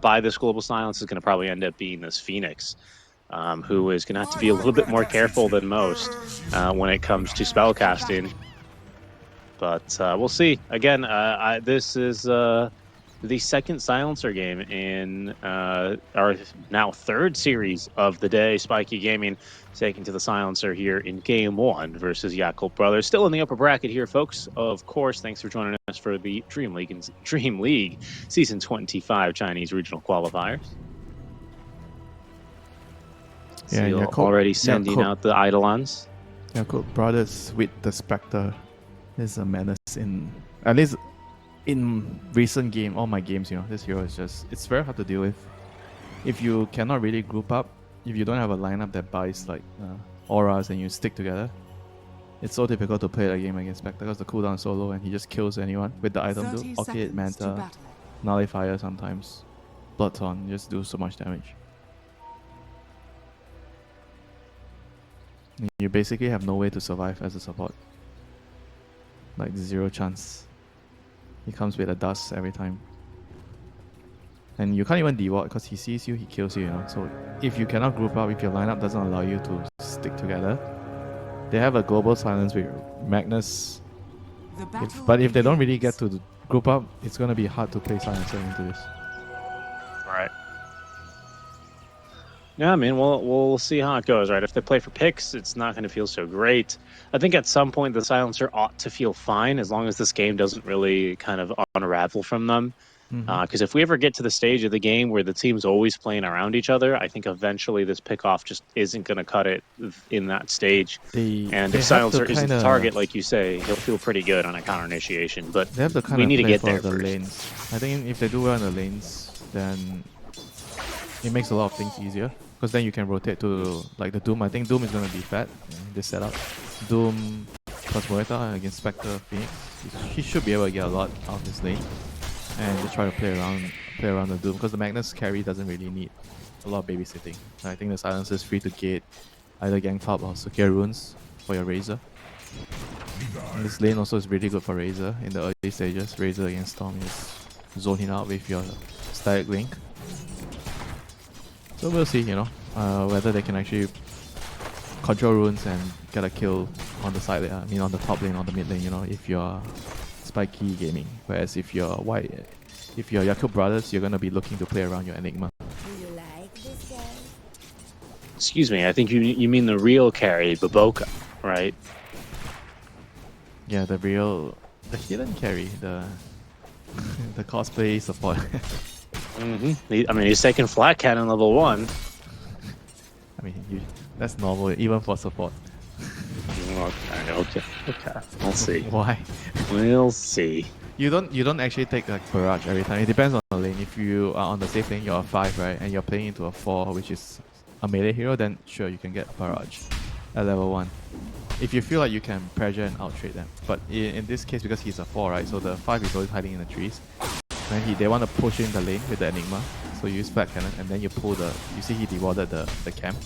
by this global silence is going to probably end up being this Phoenix, who is going to have to be a little bit more careful than most when it comes to spellcasting. But we'll see. Again, this is the second silencer game in our now third series of the day. Spiky Gaming taking to the silencer here in game 1 versus Yakult Brothers. Still in the upper bracket here, folks. Of course, thanks for joining us for the DreamLeague Season 25 Chinese Regional Qualifiers. Yeah, so already sending out the Eidolons. Yakult Brothers with the Spectre is a menace in, at least in recent game, all my games, this hero is just, it's very hard to deal with. If you cannot really group up, if you don't have a lineup that buys like auras and you stick together, it's so difficult to play the game against Spectre because the cooldown is so low and he just kills anyone with the item build. Orchid, Manta, Nullifier sometimes, Bloodthorn, just do so much damage. You basically have no way to survive as a support. Like 0 chance. He comes with a dust every time. And you can't even deward because he sees you, he kills you, So if you cannot group up, if your lineup doesn't allow you to stick together, they have a global silence with Magnus. But if they don't really get to group up, it's going to be hard to play silencer into this. Right. Yeah, I mean, we'll see how it goes, right? If they play for picks, it's not going to feel so great. I think at some point the silencer ought to feel fine as long as this game doesn't really kind of unravel from them. Because if we ever get to the stage of the game where the team's always playing around each other, I think eventually this pickoff just isn't going to cut it in that stage. And if silencer isn't the target, like you say, he'll feel pretty good on a counter initiation. But they have to we need to get there the first. Lanes. I think if they do well in the lanes, then it makes a lot of things easier. Because then you can rotate to like the Doom. I think Doom is going to be fat in this setup. Doom plus Moreta against Spectre Phoenix. He should be able to get a lot out of this lane. And just try to play around the Doom. Because the Magnus carry doesn't really need a lot of babysitting. I think the Silencer is free to gate either gang top or secure runes for your Razor. And this lane also is really good for Razor in the early stages. Razor against Storm is zoning out with your Static Link. So we'll see, whether they can actually control runes and get a kill on the side, on the top lane or the mid lane, if you're Spiky Gaming. Whereas if you're Yakult Brothers, you're gonna be looking to play around your Enigma. Do you like this guy? Excuse me, I think you mean the real carry, Baboka, right? Yeah, the hidden carry, the cosplay support. I mean, he's taking flat cannon level 1. I mean, that's normal, even for support. Okay. We'll see. Why? We'll see. You don't actually take like barrage every time. It depends on the lane. If you are on the safe lane, you're a 5, right? And you're playing into a 4, which is a melee hero, then sure, you can get barrage at level 1. If you feel like you can pressure and out-trade them. But in this case, because he's a 4, right? So the 5 is always hiding in the trees. And they want to push in the lane with the Enigma. So you use flat cannon and then you pull you see he dewarded the camp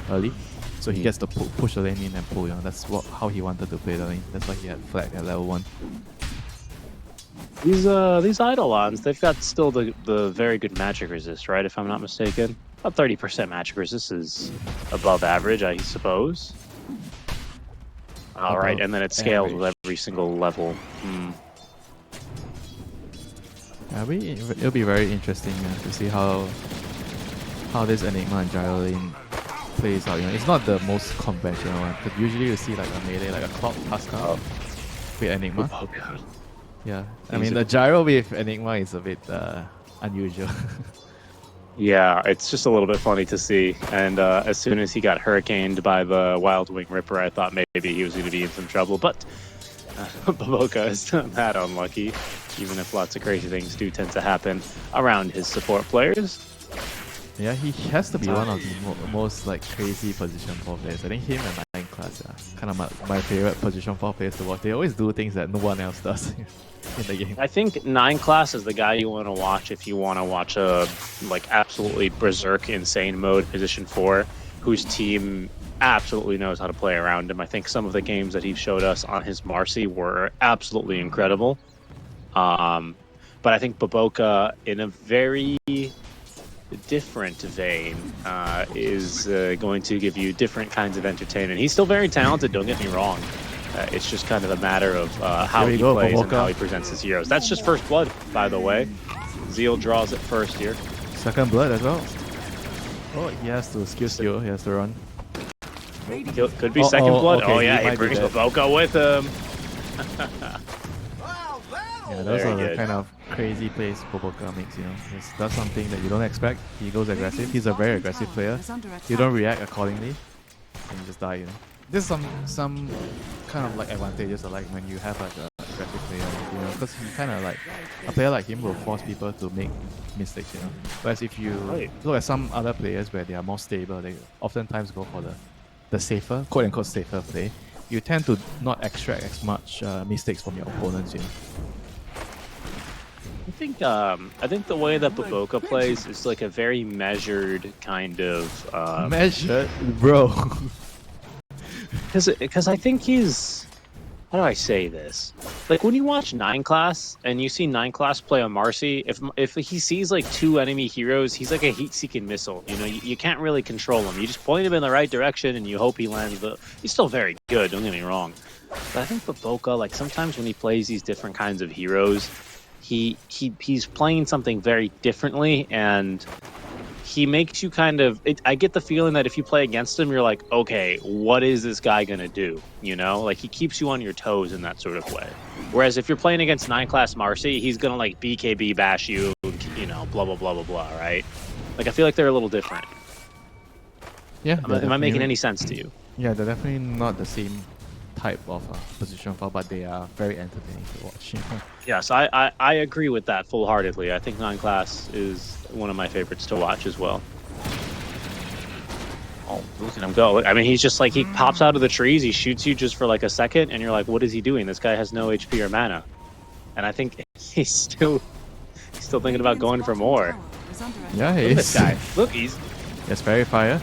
early. So he gets to push the lane in and pull, That's how he wanted to play the lane. That's why he had flag at level 1. These Eidolons, they've got still the very good magic resist, right? If I'm not mistaken. About 30% magic resist is above average, I suppose. Alright, and then it scales with every single level. It'll be very interesting to see how this Enigma and Gyro lane plays out. It's not the most conventional one, but usually you see like a melee, like a Clock Tusker with Enigma. Oh god. Yeah, I mean the Gyro with Enigma is a bit unusual. Yeah, it's just a little bit funny to see. And as soon as he got hurricaned by the Wild Wing Ripper, I thought maybe he was going to be in some trouble. But Baboka is that unlucky, even if lots of crazy things do tend to happen around his support players. Yeah, he has to be one of the most like crazy position 4 players. I think him and 9 class are kind of my favorite position 4 players to watch. They always do things that no one else does in the game. I think 9 class is the guy you want to watch if you want to watch a like absolutely berserk insane mode position 4 whose team absolutely knows how to play around him. I think some of the games that he showed us on his Marcy were absolutely incredible. But I think Baboka in a very different vein is going to give you different kinds of entertainment. He's still very talented, don't get me wrong. It's just kind of a matter of how he plays and how he presents his heroes. That's just first blood, by the way. Zeal draws it first here. Second blood as well. Oh, he has to skill. He has to run. Could be second blood. Okay, oh yeah, he brings Baboka with him. Yeah, those are the kind of crazy plays Baboka makes, you know. That's something that you don't expect. He goes aggressive. He's a very aggressive player. You don't react accordingly, and you just die, you know. There's some kind of like advantages like when you have like a aggressive player, you know, because he kind of like a player like him will force people to make mistakes, you know. Whereas if you look at some other players where they are more stable, they oftentimes go for the safer, quote unquote safer play. You tend to not extract as much mistakes from your opponents, you know. I think the way that Baboka plays is like a very measured kind of measured, bro. Because I think he's, how do I say this? Like when you watch 9 Class and you see 9 Class play on Marcy, if he sees like 2 enemy heroes, he's like a heat-seeking missile. You know, you can't really control him. You just point him in the right direction and you hope he lands. He's still very good, don't get me wrong. But I think Baboka, like sometimes when he plays these different kinds of heroes, he's playing something very differently, and he makes you kind of... I get the feeling that if you play against him, you're like, okay, what is this guy going to do? You know? Like, he keeps you on your toes in that sort of way. Whereas if you're playing against 9 Class Marcy, he's going to, like, BKB bash you, you know, blah, blah, blah, blah, blah, right? Like, I feel like they're a little different. Yeah. Am I making any sense to you? Yeah, they're definitely not the same type of position file, but they are very entertaining to watch. You know? Yes, I agree with that full-heartedly. I think 9 Class is one of my favorites to watch as well. Oh, look at him go. I mean, he's just like, he pops out of the trees, he shoots you just for like a second, and you're like, what is he doing? This guy has no HP or mana. And I think he's still thinking about going for more. Yeah, he Look at is. this guy. Look, he's... Yes, very fire.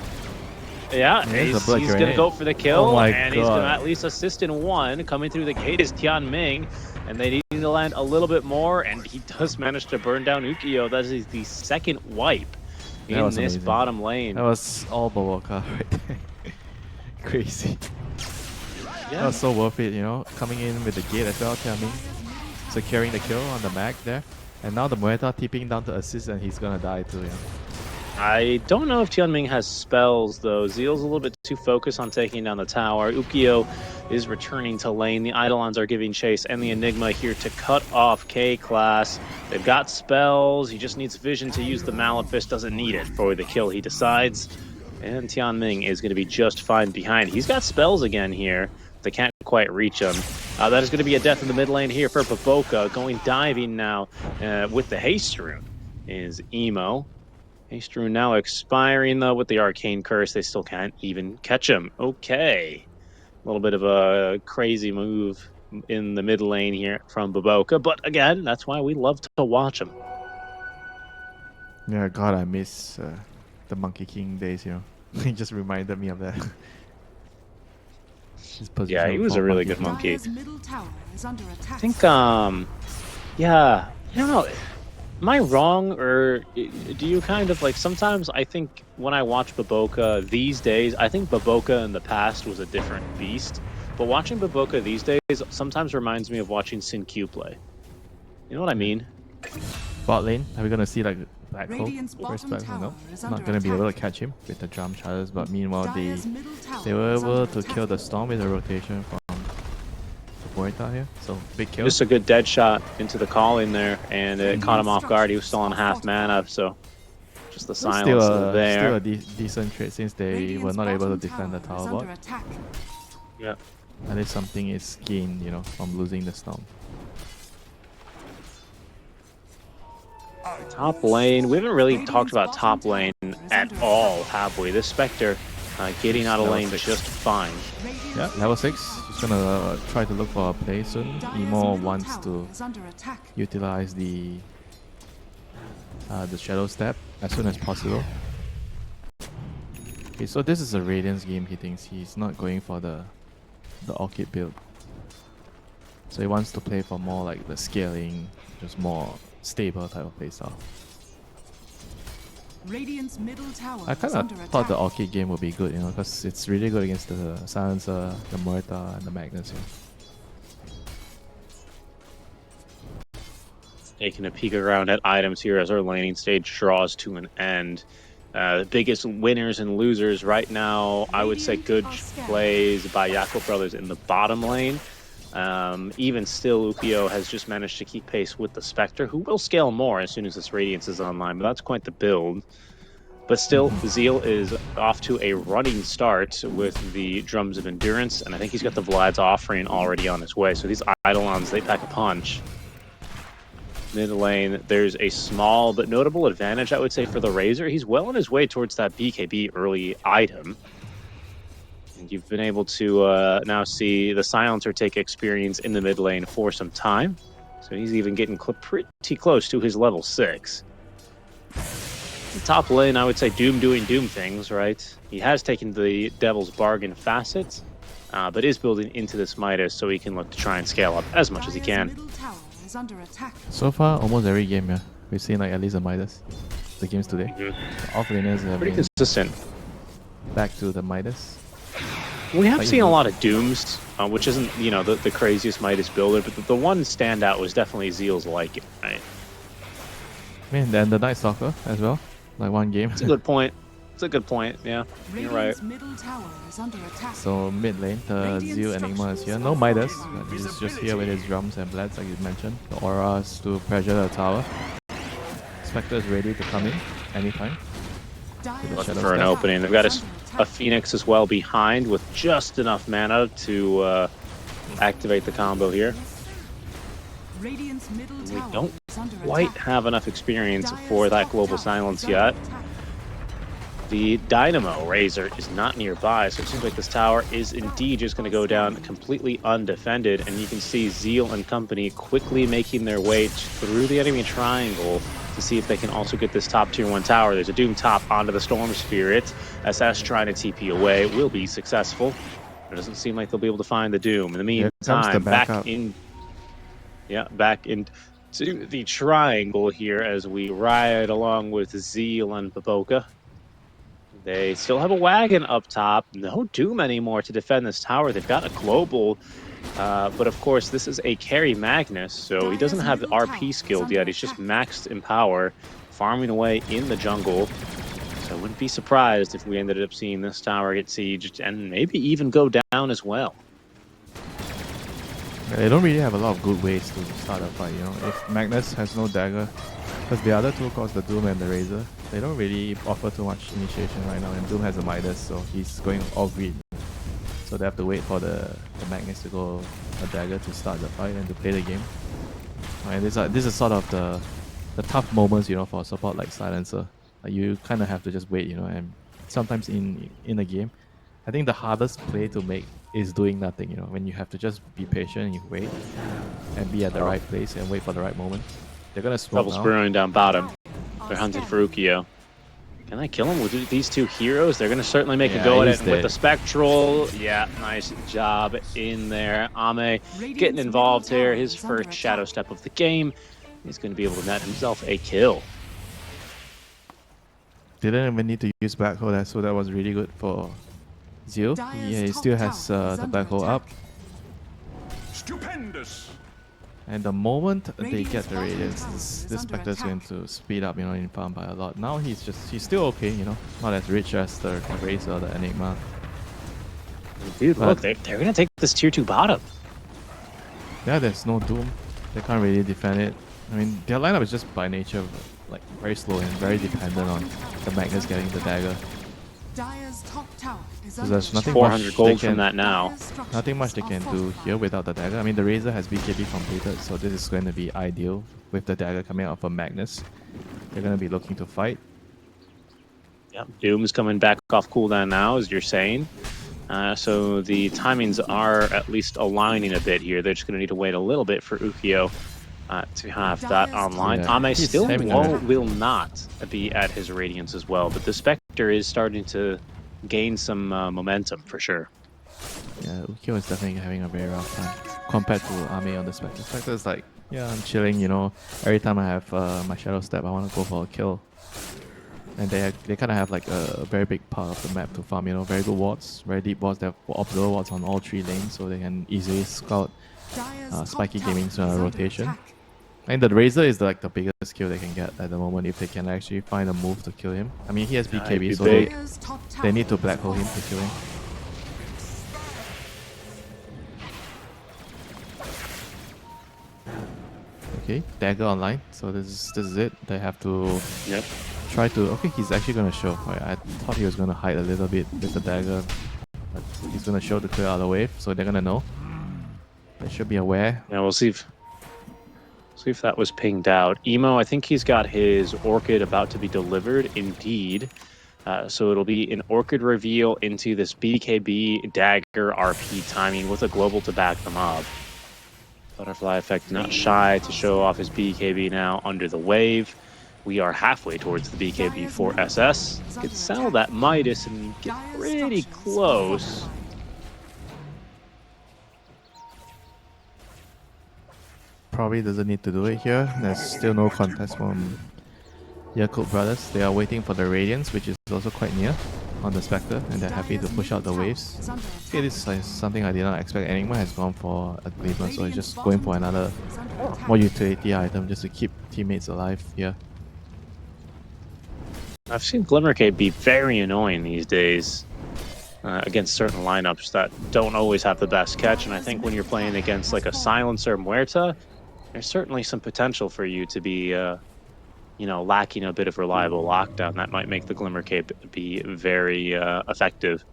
Yeah, he's going to go for the kill, oh and he's going to at least assist in one. Coming through the gate is Tianming, and they need to land a little bit more, and he does manage to burn down Ukiyo. That is the second wipe in this amazing. Bottom lane. That was all Baboka right there. Crazy. Yeah. That was so worth it, you know, coming in with the gate as well, Tianming, securing the kill on the mag there. And now the Muerta tipping down to assist, and he's going to die too, you know. I don't know if Tianming has spells, though. Zeal's a little bit too focused on taking down the tower. Ukiyo is returning to lane. The Eidolons are giving chase, and the Enigma here to cut off K-Class. They've got spells. He just needs vision to use the Malefice. Doesn't need it for the kill, he decides. And Tianming is going to be just fine behind. He's got spells again here. They can't quite reach him. That is going to be a death in the mid lane here for Baboka. Going diving now with the Haste Rune is Emo. Haste Rune now expiring, though, with the Arcane Curse. They still can't even catch him. Okay. A little bit of a crazy move in the mid lane here from Baboka. But again, that's why we love to watch him. Yeah, God, I miss the Monkey King days, you know. He just reminded me of that. Yeah, he was a really good monkey. I think, yeah, I don't know. Am I wrong, or do you kind of like, sometimes I think when I watch Baboka these days, I think Baboka in the past was a different beast, but watching Baboka these days sometimes reminds me of watching Sin Q play. You know what I mean? Bot lane, are we going to see like Black Hole? First Black Hole, no. Not going to be able to catch him with the jump charges, but meanwhile they were able to kill the Storm with a rotation from Muerta here, so big kill. Just a good dead shot into the calling there, and it caught him off guard. He was still on half mana, so just the silence there. Still a decent trade since they were not able to defend the tower bot. Yeah. At least something is gained, you know, from losing the Storm. Top lane. We haven't really talked about top lane at all, have we? This Spectre getting out of lane just fine. Yeah, level 6. He's gonna try to look for a play soon. Emo wants to utilize the Shadow Step as soon as possible. Okay, so this is a Radiance game. He thinks he's not going for the Orchid build. So he wants to play for more like the scaling, just more stable type of playstyle. Radiant's middle tower I is kind of under thought the attack. Orchid game would be good, you know, because it's really good against the Silencer, the Muerta, and the Magnus. You know. Taking a peek around at items here as our laning stage draws to an end. The biggest winners and losers right now, I would say good plays by Yakult Brothers in the bottom lane. Even still, Ukio has just managed to keep pace with the Spectre, who will scale more as soon as this Radiance is online, but that's quite the build. But still, Zeal is off to a running start with the Drums of Endurance, and I think he's got the Vlad's Offering already on his way, so these Eidolons, they pack a punch. Mid lane, there's a small but notable advantage, I would say, for the Razor. He's well on his way towards that BKB early item. And you've been able to now see the Silencer take experience in the mid lane for some time. So he's even getting pretty close to his level 6. The top lane, I would say Doom doing Doom things, right? He has taken the Devil's Bargain facet, but is building into this Midas so he can look to try and scale up as much as he can. Middle tower is under attack. So far, almost every game, yeah, we've seen like at least a Midas. The games today, offlaners have Pretty been consistent. back to the Midas. We have seen a lot of Dooms, which isn't, you know, the craziest Midas builder, but the one standout was definitely Zeal's Liking, right? Man, then the Night Stalker as well, like one game. It's a good point. It's a good point, yeah. You're right. Radiant's middle tower is under attack. So mid lane, the Zeal Enigma is here. No Midas, but he's just here with his drums and blades like you mentioned. The auras to pressure the tower. Spectre is ready to come in anytime. Looking for an opening. They've got a Phoenix as well behind with just enough mana to activate the combo here. Radiant's middle We tower don't is under quite attack. have enough experience for Dire's that top global tower silence is under yet. attack. The Dynamo Razor is not nearby, so it seems like this tower is indeed just going to go down completely undefended, and you can see Zeal and company quickly making their way through the enemy triangle to see if they can also get this top tier 1 tower. There's a Doom top onto the Storm Spirit. SS trying to TP away will be successful. It doesn't seem like they'll be able to find the Doom. In the Here comes the meantime, backup. back into the triangle here as we ride along with Zeal and Baboka. They still have a wagon up top. No Doom anymore to defend this tower. They've got a global, but of course this is a carry Magnus, so he doesn't have the RP skilled yet. He's just maxed in power, farming away in the jungle. So I wouldn't be surprised if we ended up seeing this tower get sieged and maybe even go down as well. They don't really have a lot of good ways to start a fight, you know. If Magnus has no dagger, because the other two, of course, the Doom and the Razor, they don't really offer too much initiation right now, and Doom has a Midas, so he's going all green. So they have to wait for the Magnus to go a dagger to start the fight and to play the game. And this is sort of the tough moments, you know, for a support like Silencer. Like you kind of have to just wait, you know, and sometimes in a game, I think the hardest play to make is doing nothing, you know, when you have to just be patient and you wait and be at the right place and wait for the right moment. They're gonna smoke Trouble now. brewing down bottom. They're hunting for Ukio. Can I kill him with these two heroes? They're going to certainly make a go at he's it with dead. the Spectral. Yeah, nice job in there. Ame getting involved here. His first shadow step of the game. He's going to be able to net himself a kill. Didn't even need to use Black Hole there, so that was really good for Zeal. Yeah, he still has the Black Hole up. Stupendous. And the moment they Radiant's get the bottom Radiance, tower is this under Spectre is going attack. to speed up, you know, in farm by a lot. Now he's still okay, you know, not as rich as the Razor or the Enigma. Dude, But- look, they're going to take this tier 2 bottom. Yeah, there's no Doom. They can't really defend it. I mean, their lineup is just by nature like very slow and very dependent on the Magnus getting the dagger. Dire's top tower is So under there's nothing attack. 400 much gold they from can- that now. Dire's structures Nothing much they are can do fortified. here without the dagger. I mean, the Razor has BKB completed, so this is going to be ideal with the dagger coming out from Magnus. They're going to be looking to fight. Yep, Doom's coming back off cooldown now, as you're saying. So the timings are at least aligning a bit here. They're just going to need to wait a little bit for Ukio to have that online. Yeah, Ame he's still having a- will not be at his Radiance as well, but the Spectre is starting to gain some momentum for sure. Yeah, Ukyo is definitely having a very rough time compared to Ame on the Spectre. Spectre is like, yeah, I'm chilling, you know. Every time I have my Shadow Step, I want to go for a kill. and they kind of have like a very big part of the map to farm. You know, very good wards, very deep wards. They have observer wards on all 3 lanes, so they can easily scout Spiky Gaming's rotation. And the Razor is like the biggest kill they can get at the moment if they can actually find a move to kill him. I mean, he has BKB, so they need to black hole him to kill him. Okay, dagger online. So this is it. They have to try to. Okay, he's actually gonna show. I thought he was gonna hide a little bit with the dagger, but he's gonna show to clear out the wave, so they're gonna know. They should be aware. Yeah, we'll see if that was pinged out. Emo, I think he's got his Orchid about to be delivered, indeed. So it'll be an Orchid reveal into this BKB dagger RP timing with a global to back them up. Butterfly Effect not shy to show off his BKB now under the wave. We are halfway towards the BKB for SS. Could sell that Midas and get pretty close. Probably doesn't need to do it here. There's still no contest from Yakult Brothers. They are waiting for the Radiance, which is also quite near on the Spectre, and they're happy to push out the waves. Okay, this is something I did not expect. Enigma has gone for a Gleamer, so he's just going for another more utility item just to keep teammates alive here. I've seen Glimmercape be very annoying these days against certain lineups that don't always have the best catch, and I think when you're playing against like a Silencer Muerta, there's certainly some potential for you to be, you know, lacking a bit of reliable lockdown. That might make the Glimmercape be very effective.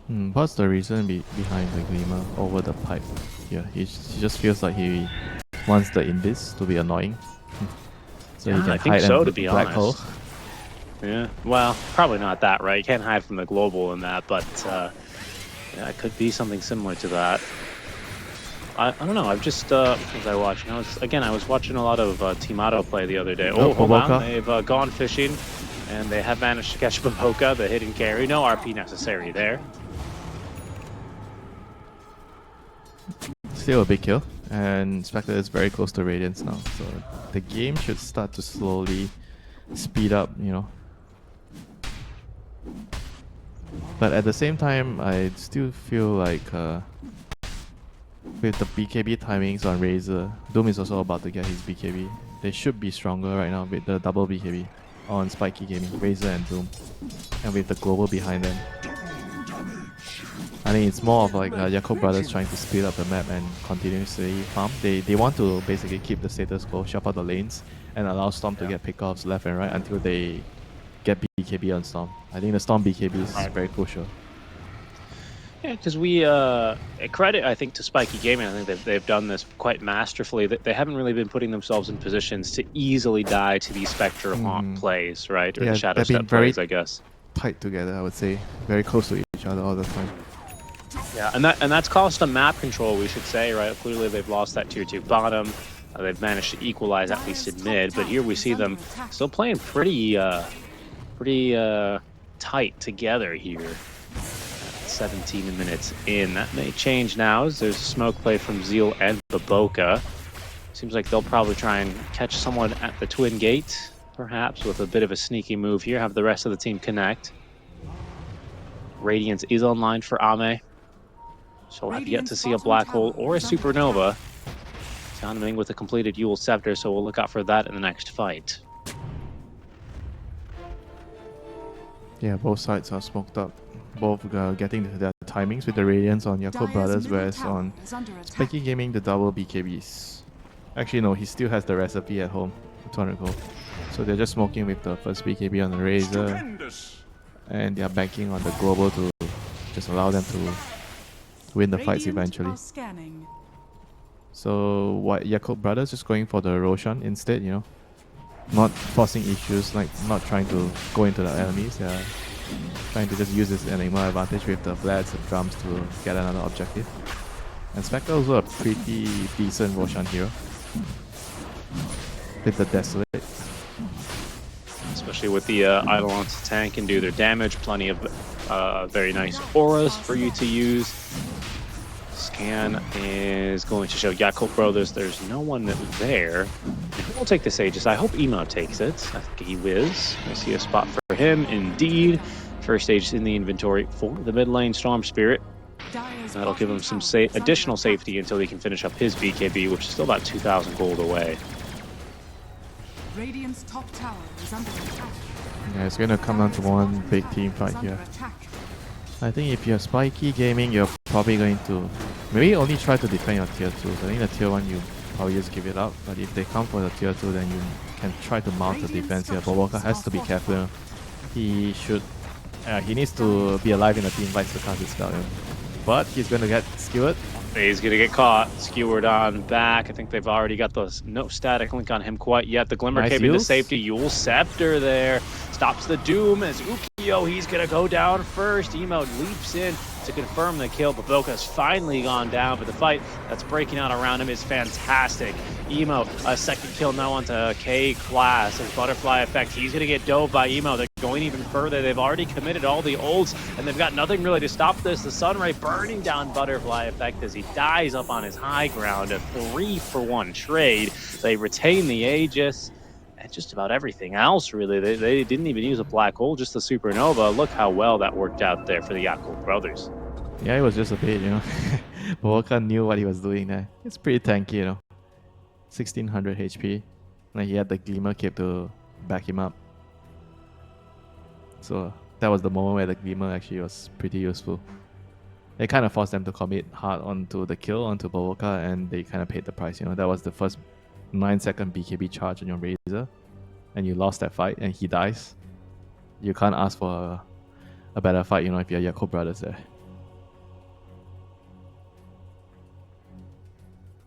What's the reason behind the Gleamer over the pipe here? He just feels like he wants the Invis to be annoying. So he can I think hide so, in to be black honest. hole. Yeah, well, probably not that, right? You can't hide from the global in that, but yeah, it could be something similar to that. I don't know. I've just what was I watching? I was watching a lot of Timato play the other day. Oh, hold on, they've gone fishing, and they have managed to catch Baboka, the hidden carry. No RP necessary there. Still a big kill, and Spectre is very close to Radiance now, so the game should start to slowly speed up, you know. But at the same time, I still feel like with the BKB timings on Razor, Doom is also about to get his BKB. They should be stronger right now with the double BKB on Spiky Gaming, Razor and Doom, and with the global behind them. I think it's more of like Yakult Brothers trying to speed up the map and continuously farm. They want to basically keep the status quo, shuffle the lanes, and allow Storm to get pickoffs left and right until they get BKB on Storm. I think the Storm BKB is very crucial. Yeah, because we credit, I think, to Spiky Gaming. I think they've done this quite masterfully. They haven't really been putting themselves in positions to easily die to these Spectre Haunt plays, right? Or the Shadow Step plays, I guess. Tight together, I would say. Very close to each other all the time. Yeah, and that's cost them map control, we should say, right? Clearly they've lost that tier 2 bottom. They've managed to equalize at least in mid, but here we see them still playing pretty tight together here. 17 minutes in. That may change now as there's a smoke play from Zeal and Baboka. Seems like they'll probably try and catch someone at the Twin Gate, perhaps with a bit of a sneaky move here, have the rest of the team connect. Radiance is online for Ame. So we'll have yet to see a Black Hole or a Supernova. Tianming with a completed Yule Scepter, so we'll look out for that in the next fight. Yeah, both sides are smoked up. Both getting their timings with the Radiance on Yakult Brothers, whereas on Spiky Gaming, the double BKBs. Actually, no, he still has the recipe at home. 200 gold. So they're just smoking with the first BKB on the Razor. And they're banking on the global to just allow them to win the fights eventually. So what, Yakult Brothers just going for the Roshan instead, you know? Not forcing issues, like not trying to go into the enemies. Yeah, trying to just use this Enigma advantage with the Vlads and drums to get another objective. And Spectre also a pretty decent Roshan hero with the Desolate. Especially with the Eidolon's tank can do their damage. Plenty of very nice auras for you to use. Scan is going to show Yakult Brothers. There's no one there. We'll take this Aegis. I hope Emo takes it. I think he whiz. I see a spot for him, indeed. First Aegis in the inventory for the mid lane Storm Spirit. That'll give him some additional safety until he can finish up his BKB, which is still about 2,000 gold away. Radiant's top tower is under attack. Yeah, it's gonna come down to one big team fight here. I think if you're Spiky Gaming, you're probably going to maybe only try to defend your tier 2. I think the tier 1 you probably just give it up, but if they come for the tier 2, then you can try to mount the defense here. But Walker has to be careful. He needs to be alive in the team fights to cast his spell. But he's gonna get skewered. He's gonna get caught, skewered on back. I think they've already got the no static link on him quite yet. The Glimmer Nice came into use. safety. Yule Scepter there stops the Doom as Ukio, he's gonna go down first. Emo leaps in to confirm the kill, but Boka's finally gone down, but the fight that's breaking out around him is fantastic. Emo, a second kill now onto K-Class, his butterfly effect. He's gonna get dove by Emo. They're going even further. They've already committed all the ults, and they've got nothing really to stop this. The Sunray burning down butterfly effect as he dies up on his high ground. A 3-for-1 trade. They retain the Aegis. And just about everything else, really. They didn't even use a black hole, just the supernova. Look how well that worked out there for the Yakult Brothers. Yeah, it was just a bit, Walker knew what he was doing there. It's pretty tanky, 1600 HP. And he had the Glimmer cape to back him up. So that was the moment where the Glimmer actually was pretty useful. It kind of forced them to commit hard onto the kill, onto Bawoka, and they kind of paid the price. That was the first 9-second BKB charge on your Razor, and you lost that fight, and he dies. You can't ask for a better fight, if you're Yakult Brothers there.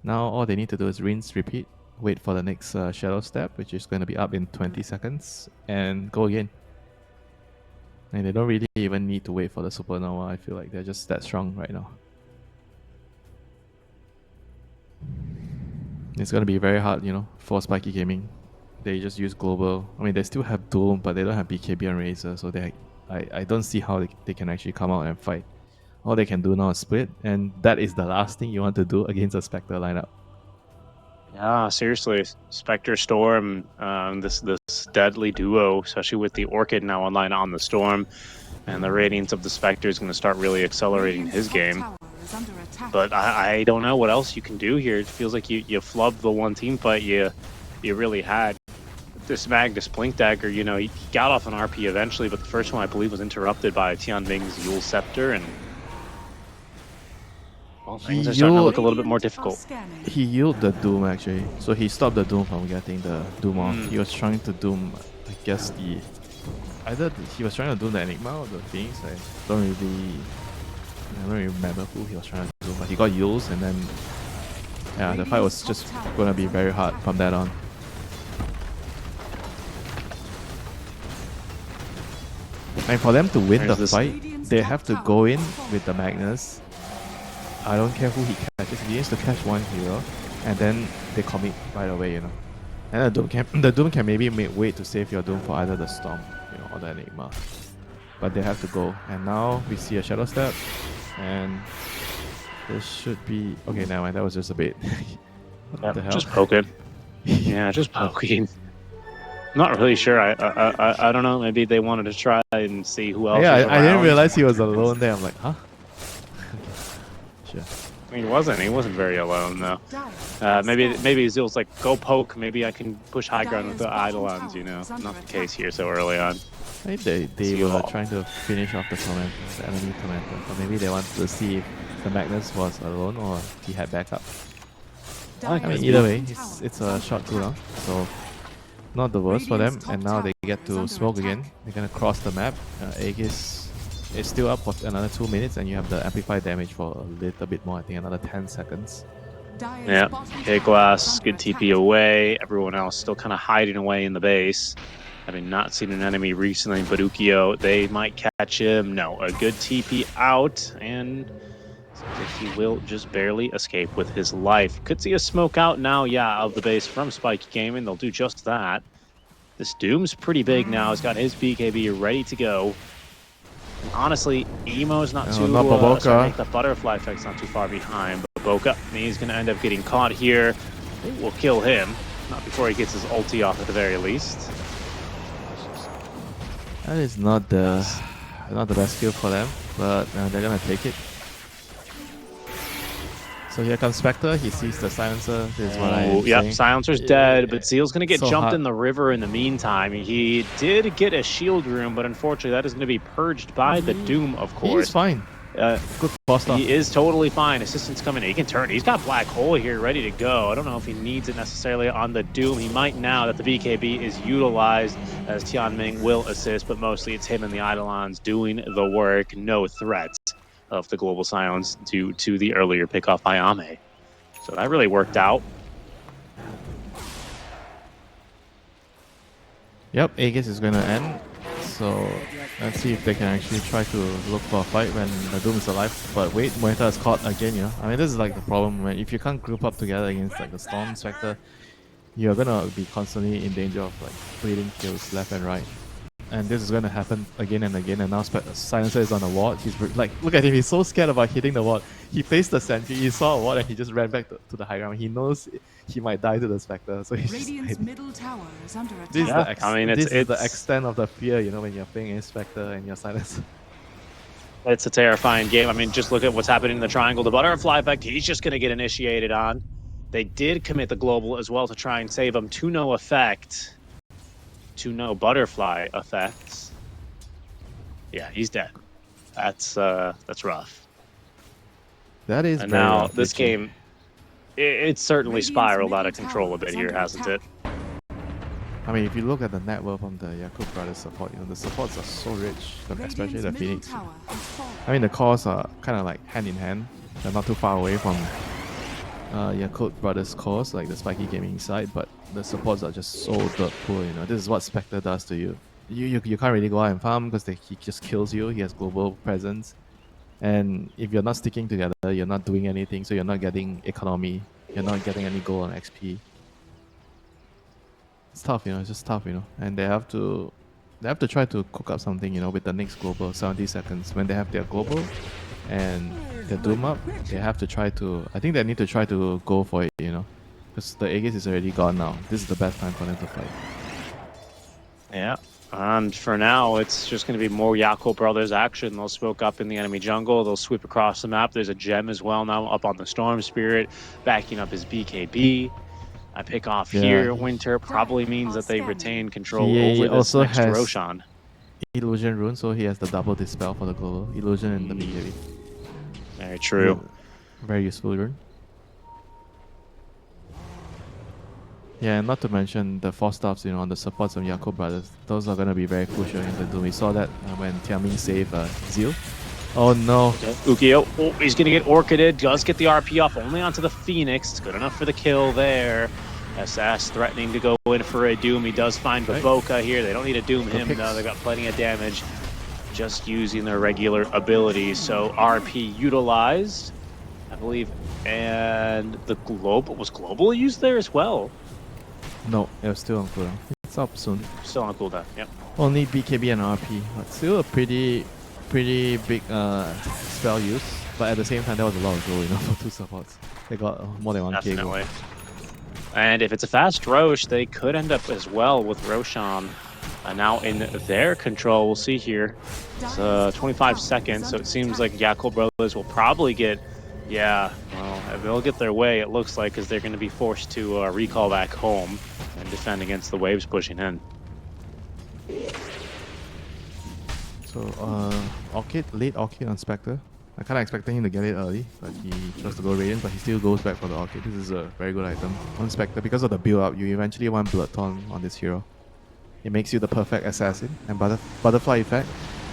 Now all they need to do is rinse, repeat, wait for the next Shadow Step, which is going to be up in 20 seconds, and go again. And they don't really even need to wait for the Supernova. I feel like they're just that strong right now. It's going to be very hard, for Spiky Gaming. They just use global. I mean, they still have Doom, but they don't have BKB and Razor, so I don't see how they can actually come out and fight. All they can do now is split, and that is the last thing you want to do against a Spectre lineup. Yeah, seriously, Spectre Storm, this deadly duo, especially with the Orchid now online on the Storm, and the Radiance of the Spectre is going to start really accelerating his game. But I don't know what else you can do here. It feels like you flubbed the one team fight you really had. This Magnus Blink Dagger, he got off an RP eventually, but the first one I believe was interrupted by Tianming's Yule Scepter, and well, things are starting to look a little bit more difficult. He yielded the Doom actually, so he stopped the Doom from getting the Doom off. He was trying to Doom, I guess either he was trying to Doom the Enigma or the Phoenix. I don't really remember who he was trying to do, but he got Yules, and then yeah, the fight was just gonna be very hard from that on. And for them to win the fight, they have to go in with the Magnus. I don't care who he catches. He needs to catch one hero, and then they commit right away, And the Doom can maybe wait to save your Doom for either the Storm, or the Enigma. But they have to go. And now we see a Shadow Step, and this should be okay. Never mind. That was just a bait. What the hell? Just poking. Yeah, just poking. Not really sure. I don't know. Maybe they wanted to try and see who else. Yeah, was I didn't around. realize he was alone there. I'm like, huh? Sure. He wasn't very alone though. Maybe Zill's like, go poke. Maybe I can push high ground with the Eidolons. Not the case here so early on. I think they were trying to finish off the enemy Tormentor. But maybe they wanted to see if the Magnus was alone or he had backup. I mean, either way, it's a short cooldown, so not the worst for them. And now they get to smoke again. They're gonna cross the map. Aegis is still up for another 2 minutes, and you have the amplified damage for a little bit more. I think another 10 seconds. Yeah, K-Glass, good TP away. Everyone else still kind of hiding away in the base. Having not seen an enemy recently, but Ukio, they might catch him. No, a good TP out, and he will just barely escape with his life. Could see a smoke out now, of the base from Spiky Gaming. They'll do just that. This Doom's pretty big now. He's got his BKB ready to go. And honestly, Emo's not Oh, too. not Baboka. Sorry, I think the butterfly effect's not too far behind. But Baboka, he's going to end up getting caught here. It will kill him. Not before he gets his ulti off at the very least. That is not the best kill for them, but they're gonna take it. So here comes Spectre. He sees the silencer. This is what I'm Yep, saying. Silencer's dead, but Zeal's going to get So jumped hard. in the river in the meantime. He did get a shield room, but unfortunately that is going to be purged by the Doom, of course. He's fine. Good boss stuff. He is totally fine. Assistant's coming in. He can turn. He's got Black Hole here ready to go. I don't know if he needs it necessarily on the Doom. He might now that the BKB is utilized, as Tianming will assist, but mostly it's him and the Eidolons doing the work. No threats of the Global Silence due to the earlier pickoff by Ame. So that really worked out. Yep, Aegis is going to end. So let's see if they can actually try to look for a fight when the Doom is alive. But wait, Moeta is caught again, you know. I mean, this is like the problem when if you can't group up together against like the Storm Spectre, you're gonna be constantly in danger of like bleeding kills left and right. And this is gonna happen again and again. And now Silencer is on the ward. He's like, look at him. He's so scared about hitting the ward. He placed the sentry. He saw a ward and he just ran back to the high ground. He knows he might die to the Spectre, so he's Radiant's just middle tower is under attack. this is Yeah, the I mean, this is the it's- extent of the fear, you know, when you're playing a Spectre and you're Silencer. It's a terrifying game. I mean, just look at what's happening in the triangle. The butterfly effect, he's just going to get initiated on. They did commit the global as well to try and save him to no effect. To no butterfly effects. Yeah, he's dead. That's rough. That is And very now rough, this literally. game, it's certainly Radiant's spiraled out middle of control a tower bit is here, under hasn't it? attack. I mean, if you look at the net worth from the Yakult Brothers support, you know, the supports are so rich, especially Radiant's the middle Phoenix. tower has fallen. I mean, the cores are kind of like hand in hand. They're not too far away from Yakult Brothers cores, like the Spiky Gaming side, but the supports are just so dirt poor, you know. This is what Spectre does to you. You can't really go out and farm because he just kills you. He has global presence. And if you're not sticking together, you're not doing anything, so you're not getting economy. You're not getting any gold on XP. It's tough, you know. It's just tough, you know. And they have to try to cook up something, you know, with the next global 70 seconds when they have their global and their Doom up. They have to try to. I think they need to try to go for it, you know, because the Aegis is already gone now. This is the best time for them to fight. Yeah. And for now, it's just going to be more Yakult Brothers action. They'll smoke up in the enemy jungle. They'll sweep across the map. There's a gem as well now up on the Storm Spirit, backing up his BKB. I pick off Yeah. here. Winter probably means that they retain control He over this also next has- Roshan. Illusion rune, so he has the double dispel for the global. Illusion and the BKB. Very true. Very useful rune. Yeah, and not to mention the 4-stars, you know, on the supports of Yakult Brothers. Those are going to be very crucial in the Doom. We saw that when Tianming saved Zeal. Oh no. Ukio, oh, he's going to get Orchided. Does get the RP off only onto the Phoenix. It's good enough for the kill there. SS threatening to go in for a Doom. He does find Right. Baboka here. They don't need to Doom him, picks. though. They've got plenty of damage just using their regular abilities. So RP utilized, I believe. And the Global, was Global used there as well? No, it was still on cooldown. It's up soon. Still on cooldown, yep. Only BKB and RP, but still a pretty big spell use. But at the same time, there was a lot of gold, you know, for 2 supports. They got more than 1k gold. Definitely. And if it's a fast Roche, they could end up as well with Roshan now in their control. We'll see here. It's 25 seconds, so it seems like Yakult Brothers will probably get, yeah, well, they'll get their way, it looks like, because they're going to be forced to recall back home and defend against the waves pushing in. So, late Orchid on Spectre. I kind of expected him to get it early, but he chose to go Radiant, but he still goes back for the Orchid. This is a very good item on Spectre. Because of the build-up, you eventually want Blood Taunt on this hero. It makes you the perfect assassin. And Butterfly effect,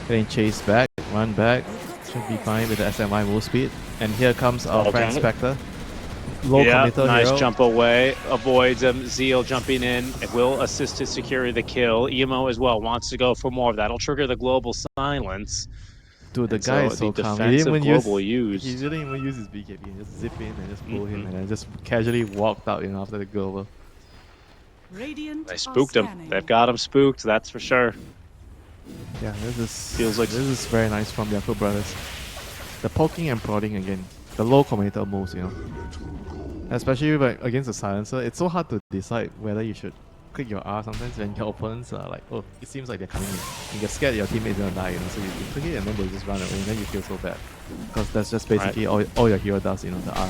getting chased back, run back, should be fine with the SMI move speed. And here comes our friend Spectre. Low committal nice hero. jump away, avoids Zeal jumping in. It will assist to secure the kill. Emo as well wants to go for more of that. It'll trigger the global silence. Dude, the And guy so is so the calm. He didn't defensive even global use. used. He didn't even use his BKB. He just zip in and just pull him, and then just casually walked out, you know, after the global. Radiant They are spooked him. scanning. They've got him spooked, that's for sure. Yeah, Feels like- this is very nice from Yakult Brothers. The poking and prodding again, the low combinator moves, you know. Especially like against the silencer, it's so hard to decide whether you should click your R sometimes when your opponents are like, oh, it seems like they're coming in. You get scared your teammate's gonna die, you know, so you click it and then they just run away and then you feel so bad. Because that's just basically all your hero does, you know, the R.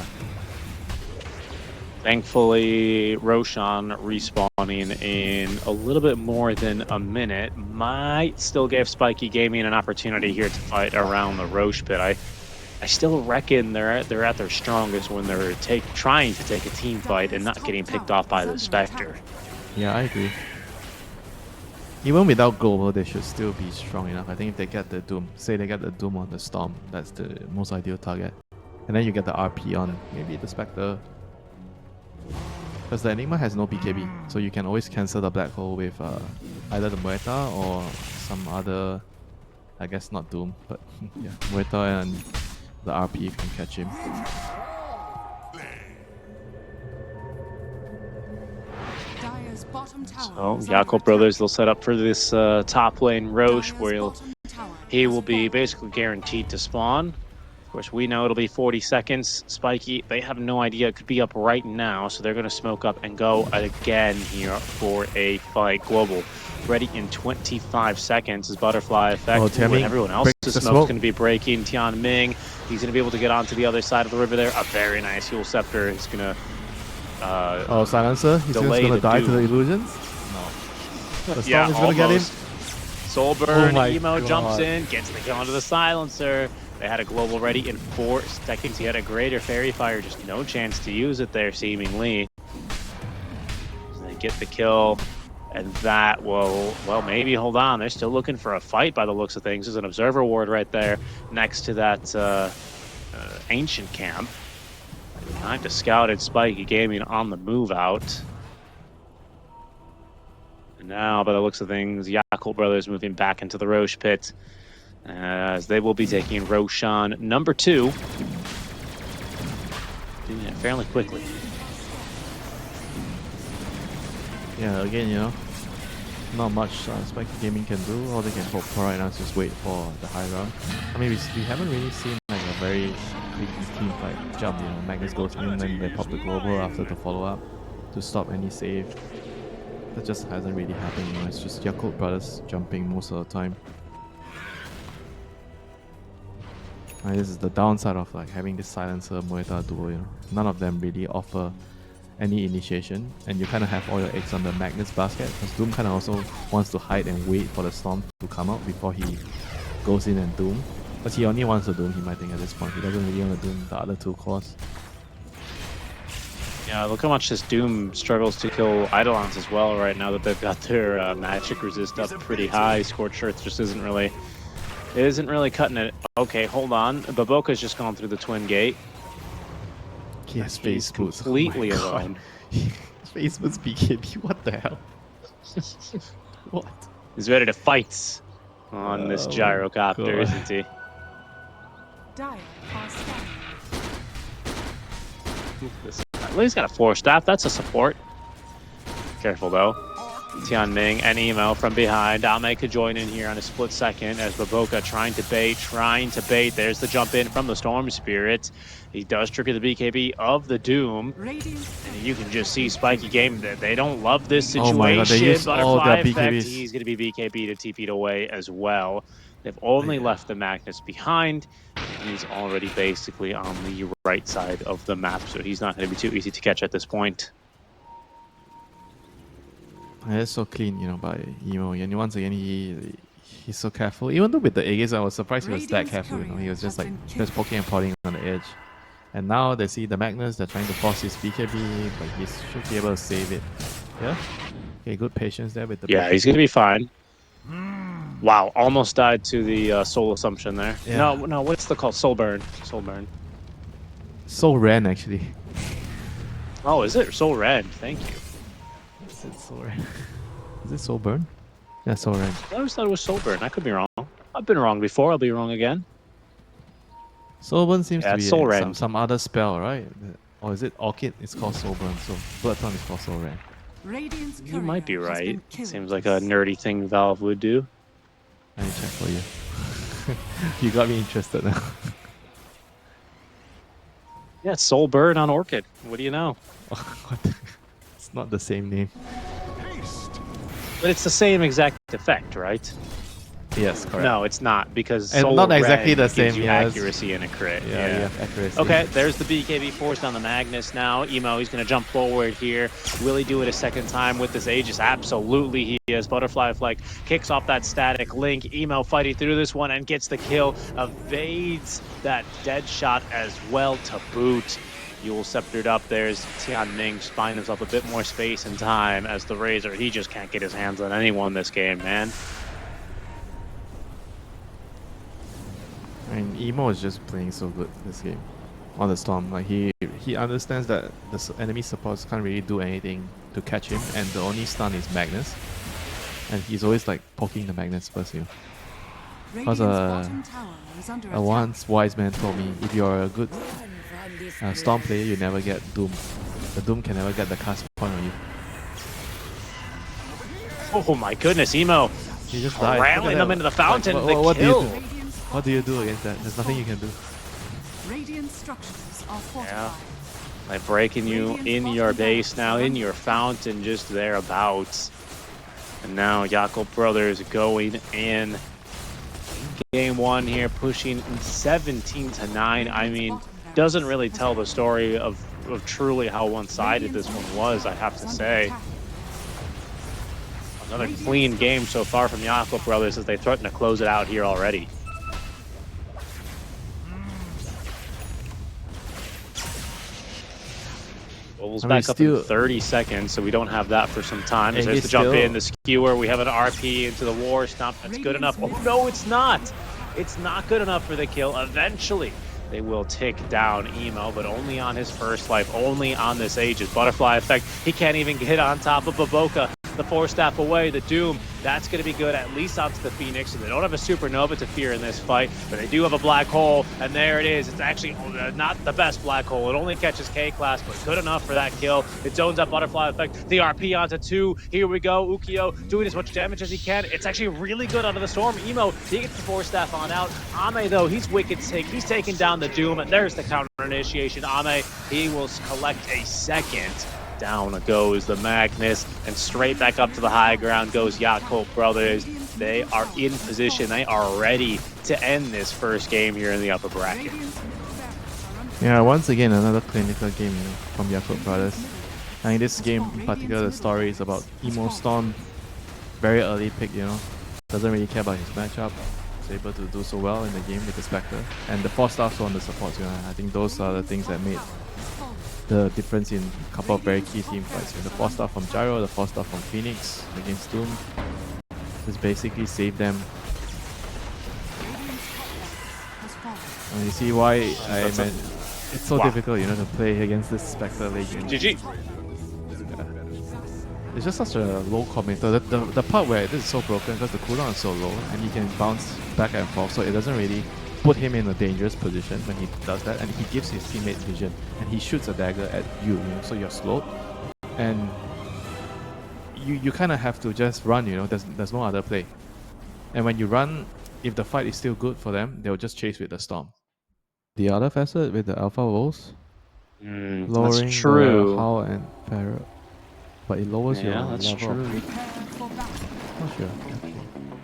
Thankfully, Roshan respawning in a little bit more than a minute might still give Spiky Gaming an opportunity here to fight around the Roche pit. I still reckon they're at their strongest when they're trying to take a team fight and not getting picked off by the Spectre. Yeah, I agree. Even without Global, they should still be strong enough. I think if they get the Doom, say they get the Doom on the Storm, that's the most ideal target. And then you get the RP on maybe the Spectre. Because the Enigma has no BKB, so you can always cancel the Black Hole with either the Muerta or some other, I guess not Doom, but yeah, Muerta and the RP can catch him. Dire's bottom tower So is under Yakult Brothers, attack. they'll set up for this top lane Roche, Dire's where bottom tower he has will be fallen. basically guaranteed to spawn. Of course, we know it'll be 40 seconds. Spiky, they have no idea. It could be up right now, so they're going to smoke up and go again here for a fight. Global ready in 25 seconds. Is Butterfly effect. Oh, Tianming When everyone else's breaks the smoke's smoke. going to be breaking. Tianming, he's going to be able to get onto the other side of the river there. A very nice Heal Scepter. He's going to Oh, Silencer? He's just delay gonna the die to the Doom. illusions? No. The Storm is gonna get him? Soul Burn, Oh my Emo jumps God. in, gets the kill onto the Silencer. They had a global ready in 4 seconds. He had a greater Fairy Fire, just no chance to use it there, seemingly. So they get the kill, and that will, well, maybe hold on. They're still looking for a fight by the looks of things. There's an Observer Ward right there next to that Ancient Camp. Time to scout at Spiky Gaming on the move out. And now, by the looks of things, Yakult Brothers moving back into the Roche pit, as they will be taking Roshan number 2. Doing it fairly quickly. Yeah, again, you know, not much Spiky Gaming can do. All they can hope for right now is just wait for the high round. I mean, we haven't really seen like a very big team fight jump, you know. Magnus goes in and they pop the global after the follow-up to stop any save. That just hasn't really happened, you know. It's just Yakult Brothers jumping most of the time. And this is the downside of like having this Silencer Muerta duo, you know. None of them really offer any initiation, and you kind of have all your eggs on the Magnus basket, because Doom kind of also wants to hide and wait for the Storm to come out before he goes in and Doom. But he only wants to Doom him, I think, at this point. He doesn't really want to Doom the other 2 cores. Yeah, look how much this Doom struggles to kill Eidolons as well right now that they've got their magic resist up pretty high. Scorched Earth just isn't really cutting it. Okay, hold on. Baboka's just gone through the twin gate. He has He's face boots. completely Oh my God. alone. Face boots BKB, what the hell? What? He's ready to fight on this Oh my gyrocopter, God. isn't he? Dire are scanning. At least got a 4-staff. That's a support. Careful though. Tianming and Emo from behind. Ame could join in here on a split second as Baboka trying to bait. There's the jump in from the Storm Spirit. He does trigger the BKB of the Doom. Radiance And you can just see Spiky Game that they don't love this Oh situation. my God, they used all Butterfly their effect. BKBs. He's going to be BKB'd to TP'd away as well. They've only left the Magnus behind. He's already basically on the right side of the map, so he's not going to be too easy to catch at this point. It's so clean, you know, by Emo. And once again, he's so careful. Even though with the Aegis, I was surprised he was that careful, you know. He was just like, just poking and prodding on the edge. And now they see the Magnus, they're trying to force his BKB, but he should be able to save it. Yeah? Okay, good patience there with the Yeah, he's going to be fine. Wow, almost died to the Soul Assumption there. Yeah. No, what's the call? Soul Burn. Soul Burn. Soul Ren, actually. Oh, is it? Soul Red. Thank you. Is it Soul Ren? Is it Soul Burn? Yeah, Soul Ren. I always thought it was Soul Burn. I could be wrong. I've been wrong before. I'll be wrong again. Soul Burn seems Yeah, to be it's Soul Ren. some other spell, right? Or is it Orchid? It's called Soul Burn, so Bloodthorn is called Soul Ren. Radiance You might be courier has right. been killed. Seems like a nerdy thing Valve would do. I need to check for you. You got me interested now. Yeah, Soul Bird on Orchid. What do you know? What? It's not the same name. But it's the same exact effect, right? Yes, correct. No, it's not, because And Soul not exactly Ren the same, gives you yes. accuracy and a crit. Yeah, you have accuracy. Okay, there's the BKB forced on the Magnus now. Emo, he's going to jump forward here. Will he do it a second time with this Aegis? Absolutely he is. Butterfly Flag kicks off that static link. Emo fighting through this one and gets the kill. Evades that dead shot as well to boot. Yule sceptered up. There's Tianming finding himself a bit more space and time as the Razor. He just can't get his hands on anyone this game, man. I mean, Emo is just playing so good this game on the Storm. Like he understands that the enemy supports can't really do anything to catch him, and the only stun is Magnus, and he's always like poking the Magnus first, you know. Because a once wise man told me, if you're a good Storm player, you never get Doom. The Doom can never get the cast point on you. Oh my goodness, Emo He just died. rattling them into the fountain. What The do you kill. do? What do you do against that? There's nothing you can do. Radiant structures are fortified. Like breaking you in your base now, in your fountain, just thereabouts. And now Yakult Brothers going in. Game one here, pushing 17-9. I mean, doesn't really tell the story of truly how one-sided this one was, I have to say. Another clean game so far from Yakult Brothers as they threaten to close it out here already. Bubbles back up in 30 seconds, so we don't have that for some time. There's the jump in, the skewer. We have an RP into the war stomp. That's good enough. Oh, no, it's not. It's not good enough for the kill. Eventually, they will tick down Emo, but only on his first life, only on this Aegis. Butterfly effect. He can't even get on top of Baboka. The 4-staff away, the Doom, that's going to be good, at least onto the Phoenix. So they don't have a Supernova to fear in this fight, but they do have a Black Hole, and there it is. It's actually not the best Black Hole. It only catches K-Class, but good enough for that kill. It zones up Butterfly effect. The RP onto 2. Here we go. Ukyo doing as much damage as he can. It's actually really good out of the Storm. Emo, he gets the 4-staff on out. Ame, though, he's wicked sick. He's taking down the Doom, and there's the counter initiation. Ame, he will collect a second. Down goes the Magnus, and straight back up to the high ground goes Yakult Brothers. They are in position. They are ready to end this first game here in the upper bracket. Yeah, once again, another clinical game, you know, from Yakult Brothers. And in this game in particular, the story is about Emo Storm. Very early pick, you know. Doesn't really care about his matchup. Is able to do so well in the game with the Spectre. And the 4-stars on the supports, you know. I think those are the things that made the difference in a couple of very key team fights. The 4-star from Gyro, the 4-star from Phoenix against Doom. Just basically saved them. And you see why I meant it's so difficult, you know, to play against this Spectre Legion. GG. It's just such a low commiter. The part where this is so broken because the cooldown is so low and he can bounce back and forth, so it doesn't really put him in a dangerous position when he does that, and he gives his teammates vision and he shoots a dagger at you, you know, so you're slowed and you kind of have to just run, you know. There's no other play, and when you run, if the fight is still good for them, they'll just chase with the Storm. The other facet with the Alpha Rolls, lowering that's true. the Howl and Parrot, but it lowers your that's level. true. Not sure. Okay.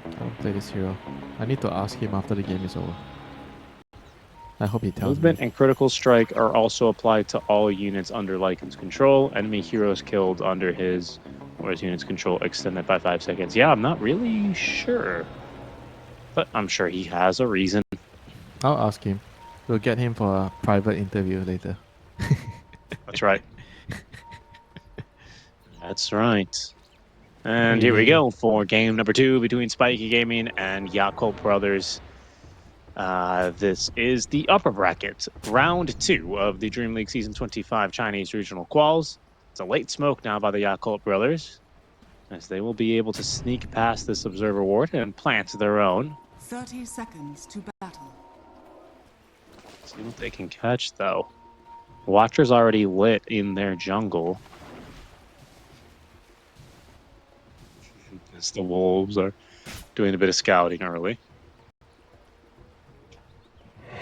I don't play this hero. I need to ask him after the game is over. I hope he tells Movement me. and critical strike are also applied to all units under Lycan's control. Enemy heroes killed under his or his unit's control extended by 5 seconds. Yeah, I'm not really sure, but I'm sure he has a reason. I'll ask him. We'll get him for a private interview later. That's right. That's right. And here we go for game number 2 between Spiky Gaming and Yakult Brothers. This is the upper bracket, round 2 of the DreamLeague Season 25 Chinese Regional Quals. It's a late smoke now by the Yakult Brothers, as they will be able to sneak past this Observer Ward and plant their own. 30 seconds to battle. See what they can catch, though. Watcher's already lit in their jungle. As the wolves are doing a bit of scouting early.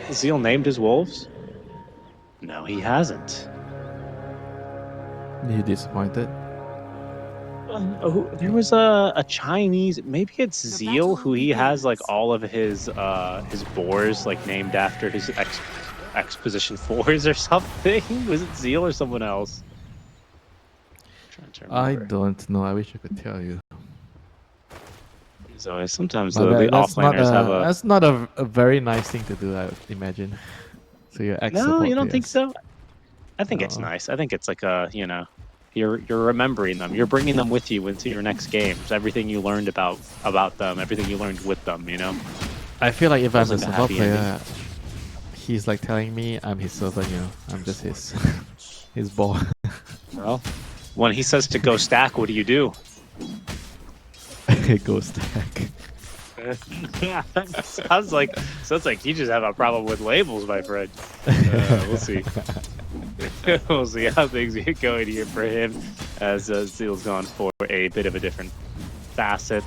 Has Zeal named his wolves? No, he hasn't. You disappointed? There was a Chinese, maybe it's Zeal, who he has like all of his boars like named after his exposition 4s or something. Was it Zeal or someone else? I don't know. I wish I could tell you. So sometimes But the that's not offlaners have a. that's not a very nice thing to do, I would imagine. So your ex No, you don't think players. so? I think it's No. nice. I think it's like a, you know, you're remembering them. You're bringing them with you into your next games. Everything you learned about them, everything you learned with them. You know. I feel like if I'm a Sounds like a support happy player, he's like telling me I'm his servant, you know. I'm just his his ball. Well, when he says to go stack, what do you do? Go stack. sounds like you just have a problem with labels, my friend. We'll see. We'll see how things are going here for him as Zeal's gone for a bit of a different facet.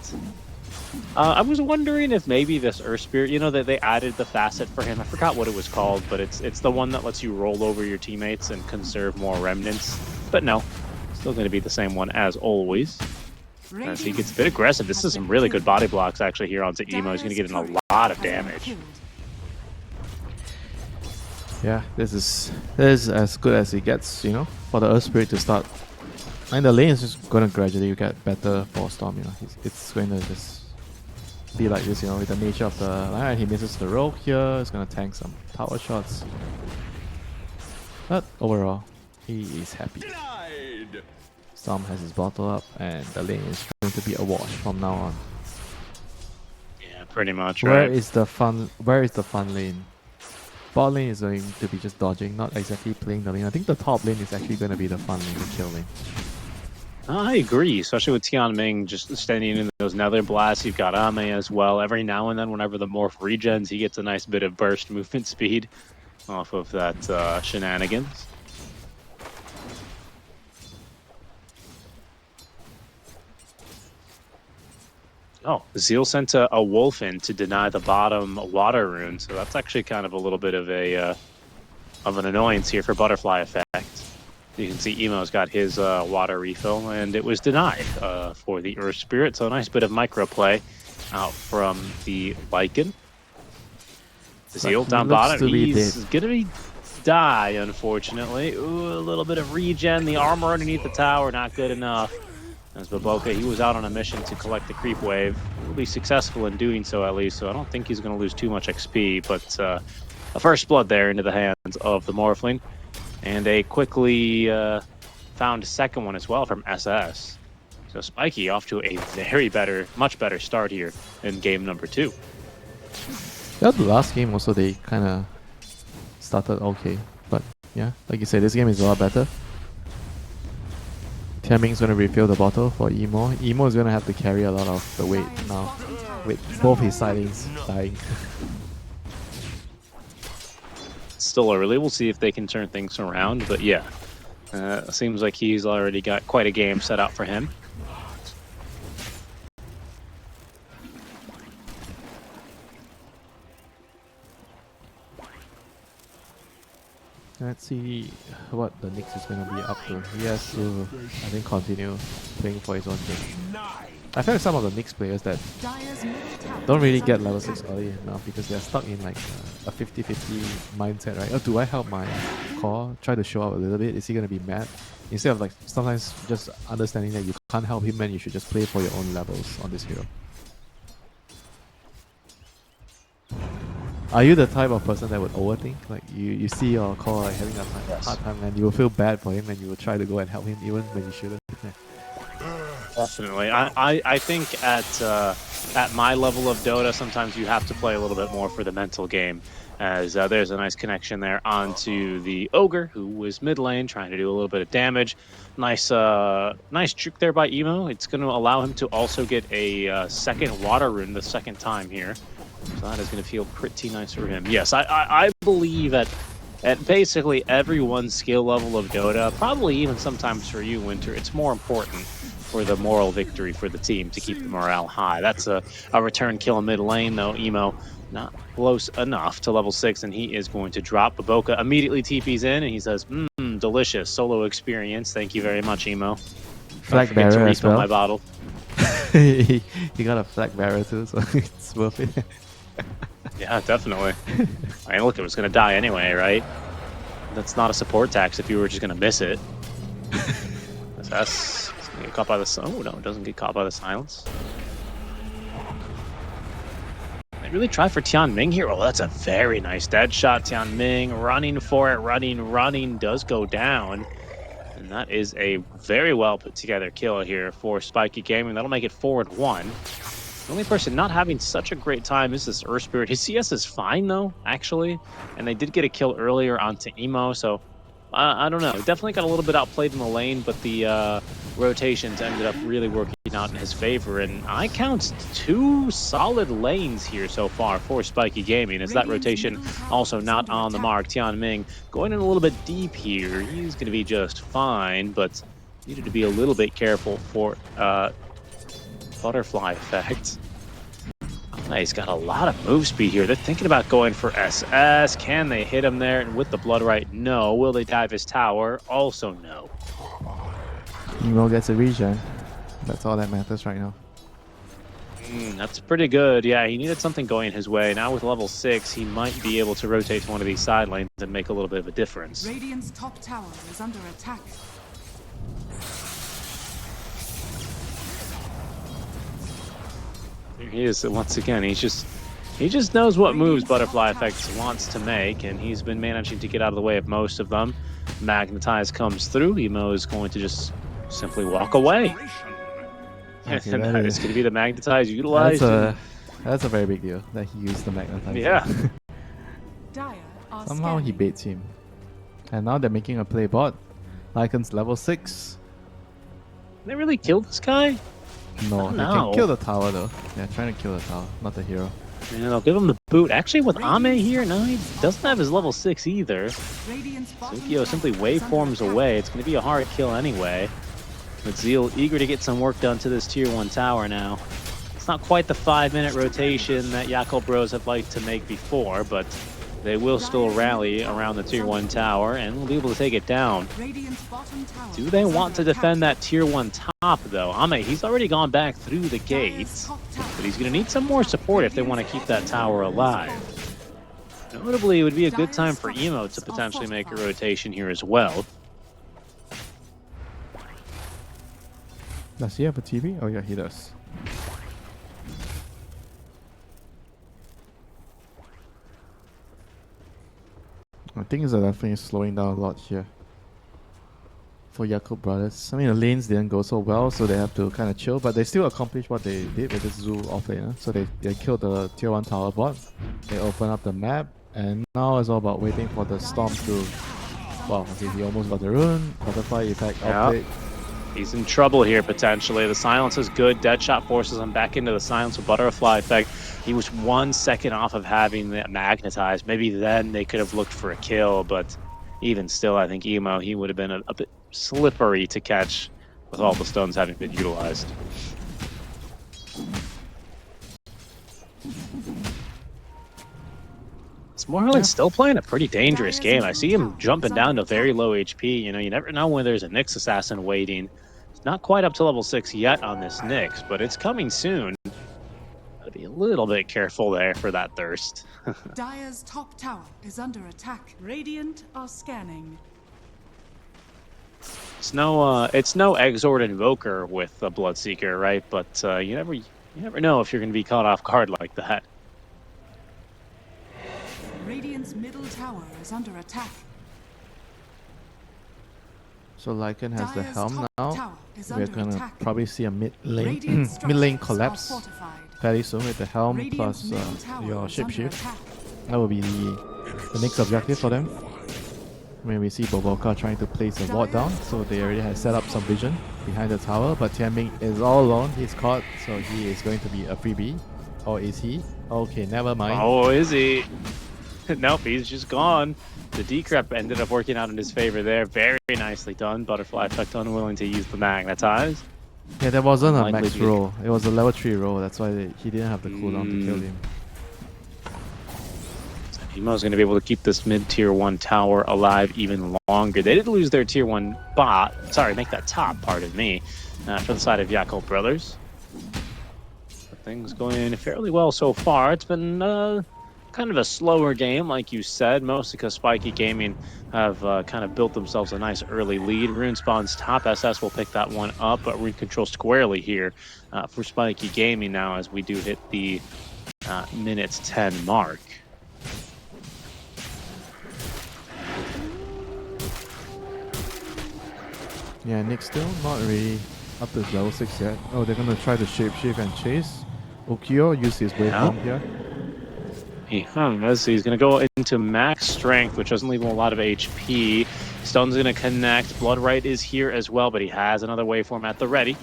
I was wondering if maybe this Earth Spirit, you know, that they added the facet for him. I forgot what it was called, but it's the one that lets you roll over your teammates and conserve more remnants. But no, still going to be the same one as always. As he gets a bit aggressive. This is some really good body blocks actually here onto Emo. He's going to get in a lot of damage. Yeah, this is as good as it gets, you know, for the Earth Spirit to start. And the lane is just going to gradually get better for Storm, you know. It's going to just be like this, you know, with the nature of the line. He misses the rogue here. It's going to tank some tower shots. But overall, he is happy. Storm has his bottle up, and the lane is going to be a wash from now on. Yeah, pretty much. Where Right. is the fun lane? Bot lane is going to be just dodging, not exactly playing the lane. I think the top lane is actually going to be the fun lane, the kill lane. I agree, especially with Tianming just standing in those nether blasts. You've got Ame as well. Every now and then, whenever the morph regens, he gets a nice bit of burst movement speed off of that shenanigans. Oh, Zeal sent a wolf in to deny the bottom water rune, so that's actually kind of a little bit of an annoyance here for Butterfly Effect. You can see Emo's got his water refill, and it was denied for the Earth Spirit, so a nice bit of microplay out from the Lycan. Zeal down bottom, he's gonna die, unfortunately. Ooh, a little bit of regen, the armor underneath the tower, not good enough. As Baboka, he was out on a mission to collect the creep wave. He'll be successful in doing so at least, so I don't think he's going to lose too much XP, but a first blood there into the hands of the Morphling. And a quickly found second one as well from SS. So Spiky off to a much better start here in game number 2. Yeah, the last game also they kind of started okay, but yeah, like you said, this game is a lot better. Tianming's going to refill the bottle for Emo. Emo is going to have to carry a lot of the weight now, with both his side lanes dying. Still early, we'll see if they can turn things around, but yeah. Seems like he's already got quite a game set out for him. Let's see what the Nyx is going to be up to. He has to, I think, continue playing for his own game. I've heard some of the Nyx players that don't really get level 6 early enough because they're stuck in like a 50-50 mindset, right? Oh, do I help my core try to show up a little bit? Is he going to be mad? Instead of like sometimes just understanding that you can't help him and you should just play for your own levels on this hero. Are you the type of person that would overthink? Like you see your core like having a hard time and you will feel bad for him and you will try to go and help him even when you shouldn't? Definitely. I think at my level of Dota, sometimes you have to play a little bit more for the mental game, as there's a nice connection there onto the Ogre, who was mid lane, trying to do a little bit of damage. Nice trick there by Emo. It's going to allow him to also get a second water rune the second time here. So that is going to feel pretty nice for him. Yes, I believe at basically everyone's skill level of Dota, probably even sometimes for you, Winter, it's more important for the moral victory for the team to keep the morale high. That's a return kill in mid lane, though. Emo not close enough to level 6, and he is going to drop. Baboka immediately TPs in, and he says, delicious solo experience. Thank you very much, Emo. Flag Forget to barrier as refill well. my bottle. He got a flag barrier too, so it's worth it. Yeah, definitely. I mean, look, it was going to die anyway, right? That's not a support tax if you were just going to miss it. That's going to get caught by the... Oh, no, it doesn't get caught by the silence. They really try for Tianming here. Oh, that's a very nice dead shot. Tianming running for it, running, does go down. And that is a very well put together kill here for Spiky Gaming. That'll make it 4-1. The only person not having such a great time is this Earth Spirit. His CS is fine, though, actually. And they did get a kill earlier onto Emo, so I don't know. Definitely got a little bit outplayed in the lane, but the rotations ended up really working out in his favor. And I count 2 solid lanes here so far for Spiky Gaming, as that rotation also not on the mark. Tianming going in a little bit deep here. He's going to be just fine, but needed to be a little bit careful for... butterfly effect. Oh, he's got a lot of move speed here. They're thinking about going for SS. Can they hit him there? And with the blood right, no. Will they dive his tower? Also no. Emo gets a regen. That's all that matters right now. That's pretty good. Yeah, he needed something going his way. Now with level 6, he might be able to rotate to one of these side lanes and make a little bit of a difference. Radiant's top tower is under attack. Here he is once again. He just knows what moves Butterfly Effect wants to make, and he's been managing to get out of the way of most of them. Magnetize comes through. Emo is going to just simply walk away. Okay, And that that is- is going to be the Magnetize utilized. That's a very big deal that he used the magnetizer. Yeah. Dire are Somehow he scanning. baits him. And now they're making a play bot. Lycan's level 6. They really killed this guy? No, they No. can kill the tower though. They're trying to kill the tower, not the hero. Yeah, they'll give him the boot. Actually, with Ame here, no, he doesn't have his level 6 either. Radiant's bottom Sukio tower simply is under waveforms attack. away. It's going to be a hard kill anyway. But Zeal eager to get some work done to this tier 1 tower now. It's not quite the 5-minute rotation that Yakult Bros have liked to make before, but they will still rally around the tier 1 tower and will be able to take it down. Radiant's bottom tower Do they is want to under defend attack. that tier 1 top, though? Ame, he's already gone back through the Dire's gates, top tower but he's going to need some more support if they want to keep that tower alive. Notably, it would be a good time for Emo to potentially make a rotation here as well. Does he have a TV? Oh yeah, he does. I think it's definitely slowing down a lot here for Yakult Brothers. I mean, the lanes didn't go so well, so they have to kind of chill, but they still accomplished what they did with this Zoo offlaner. So they killed the tier 1 tower bot, they open up the map, and now it's all about waiting for the storm to... Wow, okay, he almost got the rune, butterfly effect Yeah. outplayed. He's in trouble here, potentially. The silence is good. Deadshot forces him back into the silence with Butterfly Effect. He was 1 second off of having that magnetized. Maybe then they could have looked for a kill, but even still, I think Emo, he would have been a bit slippery to catch with all the stones having been utilized. Smoreland's still playing a pretty dangerous game. I see him jumping down to very low HP. You know, you never know when there's a Nyx assassin waiting. It's not quite up to level 6 yet on this Nyx, but it's coming soon. Gotta be a little bit careful there for that thirst. Dire's top tower is under attack. Radiant are scanning. It's no Exort Invoker with the Bloodseeker, right? But you never know if you're going to be caught off guard like that. Radiant's middle tower is under attack. So Lycan has the Dire's helm top now. tower is We're under gonna attack. probably see a mid Radiant lane structures collapse are fortified. fairly soon with the helm Radiant's plus middle tower your is under shapeshift. attack. That will be the next objective for them. When we see Boboka trying to place a ward down, so they already have set up some vision behind the tower, but Tianming is all alone. He's caught, so he is going to be a freebie. Or is he? Okay, never mind. Oh, is he? Nope, he's just gone. The decrep ended up working out in his favor there. Very nicely done. Butterfly Effect unwilling to use the magnetize. Yeah, there wasn't a Unlikely max to get- roll. It was a level 3 roll. That's why he didn't have the cooldown to kill him. Emo's going to be able to keep this mid-tier 1 tower alive even longer. They did lose their tier 1 bot. Sorry, make that top, pardon me, for the side of Yakult Brothers. But things going fairly well so far. It's been kind of a slower game, like you said, mostly because Spiky Gaming have kind of built themselves a nice early lead. Rune spawns top. SS will pick that one up, but Rune controls squarely here for Spiky Gaming now as we do hit the minute 10 mark. Yeah, Nick still not really up to level 6 yet. Oh, they're gonna try to shapeshift and chase. Okio use his waveform here. He has. He's going to go into max strength, which doesn't leave him a lot of HP. Stone's going to connect. Bloodright is here as well, but he has another waveform at the ready.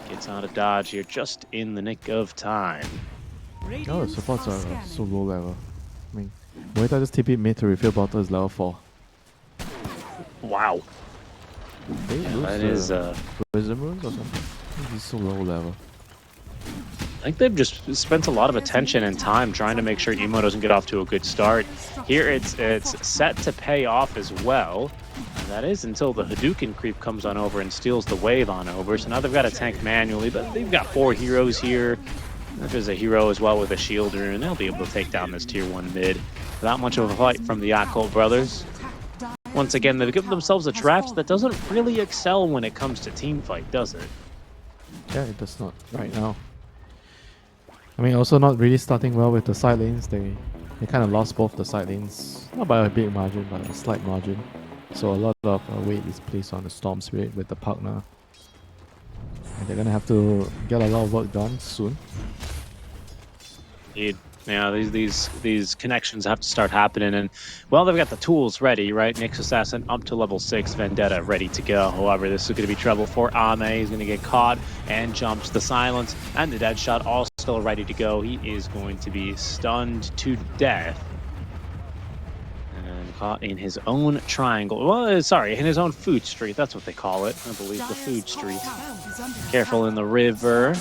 Gets out of dodge here just in the nick of time. Oh, supports are so low level. I mean, wait, I just TP mid to refill bottle is level 4. Wow. They lose That is... Wisdom runes or something? He's so low level. I think they've just spent a lot of attention and time trying to make sure Emo doesn't get off to a good start. Here it's set to pay off as well. And that is until the Hadouken creep comes on over and steals the wave on over. So now they've got to tank manually, but they've got 4 heroes here. There's a hero as well with a shield rune. They'll be able to take down this tier 1 mid. Without much of a fight from the Yakult Brothers. Once again, they've given themselves a draft that doesn't really excel when it comes to team fight, does it? Yeah, it does not right now. I mean, also not really starting well with the side lanes. They kind of lost both the side lanes, not by a big margin, but a slight margin. So a lot of weight is placed on the Storm Spirit with the partner. And they're gonna have to get a lot of work done soon. Indeed. Yeah, these connections have to start happening, and well, they've got the tools ready, right? Nyx Assassin up to level 6, Vendetta ready to go. However, this is going to be trouble for Ame. He's going to get caught and jumps the silence, and the dead shot all still ready to go. He is going to be stunned to death and caught in his own triangle. Well, sorry, in his own food street. That's what they call it, I believe, the food street. Careful in the river.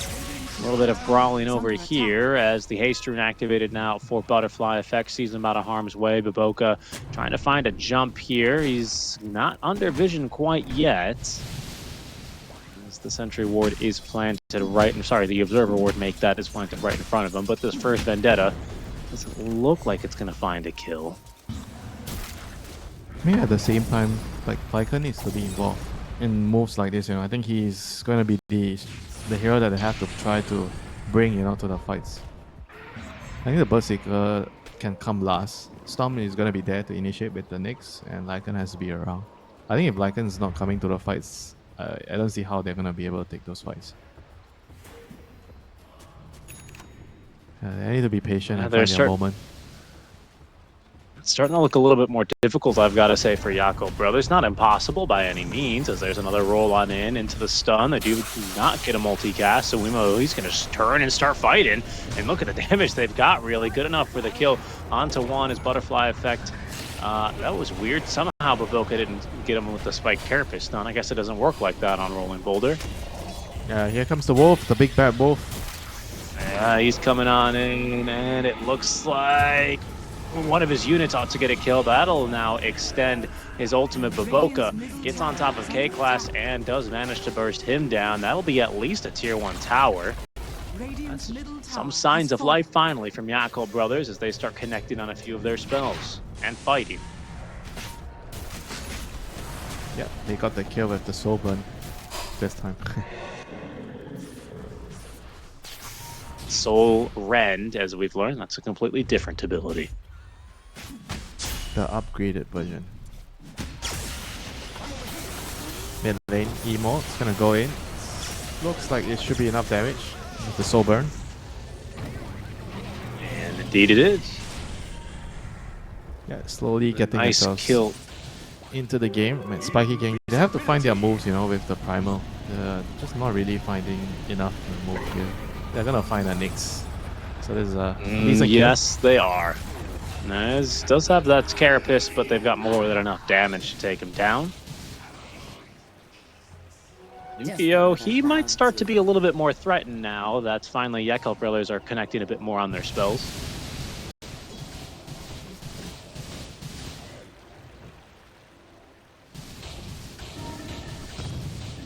A little bit of brawling over here as the haste rune activated now for butterfly effect. Sees him out of harm's way. Baboka trying to find a jump here. He's not under vision quite yet. As the sentry ward is planted right, sorry, the observer ward is planted right in front of him. But this first Vendetta doesn't look like it's going to find a kill. Maybe at the same time, like Viker needs to be involved in moves like this. I think he's going to be the hero that they have to try to bring, to the fights. I think the Berserker can come last. Storm is going to be there to initiate with the Nyx, and Lycan has to be around. I think if Lycan is not coming to the fights, I don't see how they're going to be able to take those fights. They need to be patient and find their moment. It's starting to look a little bit more difficult, I've got to say, for Yakult Brothers. Not impossible by any means, as there's another roll on in into the stun. They do not get a multicast, so he's going to turn and start fighting. And look at the damage they've got, really. Good enough for the kill. Onto one is Butterfly Effect. That was weird. Somehow Baboka didn't get him with the Spike Carapace stun. I guess it doesn't work like that on Rolling Boulder. Yeah, here comes the Wolf, the big bad Wolf. Yeah, he's coming on in, and it looks like one of his units ought to get a kill. That'll now extend his ultimate. Baboka gets on top of K-Class and does manage to burst him down. That'll be at least a tier 1 tower. That's some signs of life finally from Yakult Brothers as they start connecting on a few of their spells and fighting. Yeah, they got the kill with the Soul Burn this time. Soul Rend, as we've learned, that's a completely different ability. The upgraded version. Mid lane, Emo, it's gonna go in. Looks like it should be enough damage with the Soul Burn. And indeed it is. Yeah, slowly getting Nice themselves kill. into the game. I mean, Spiky game, they have to find their moves, with the primal. Just not really finding enough moves here. They're gonna find a Nyx. So there's a decent yes, they are. Nice. Does have that Carapace, but they've got more than enough damage to take him down. Ukio, he might start to be a little bit more threatened now that finally Yakult Brothers are connecting a bit more on their spells.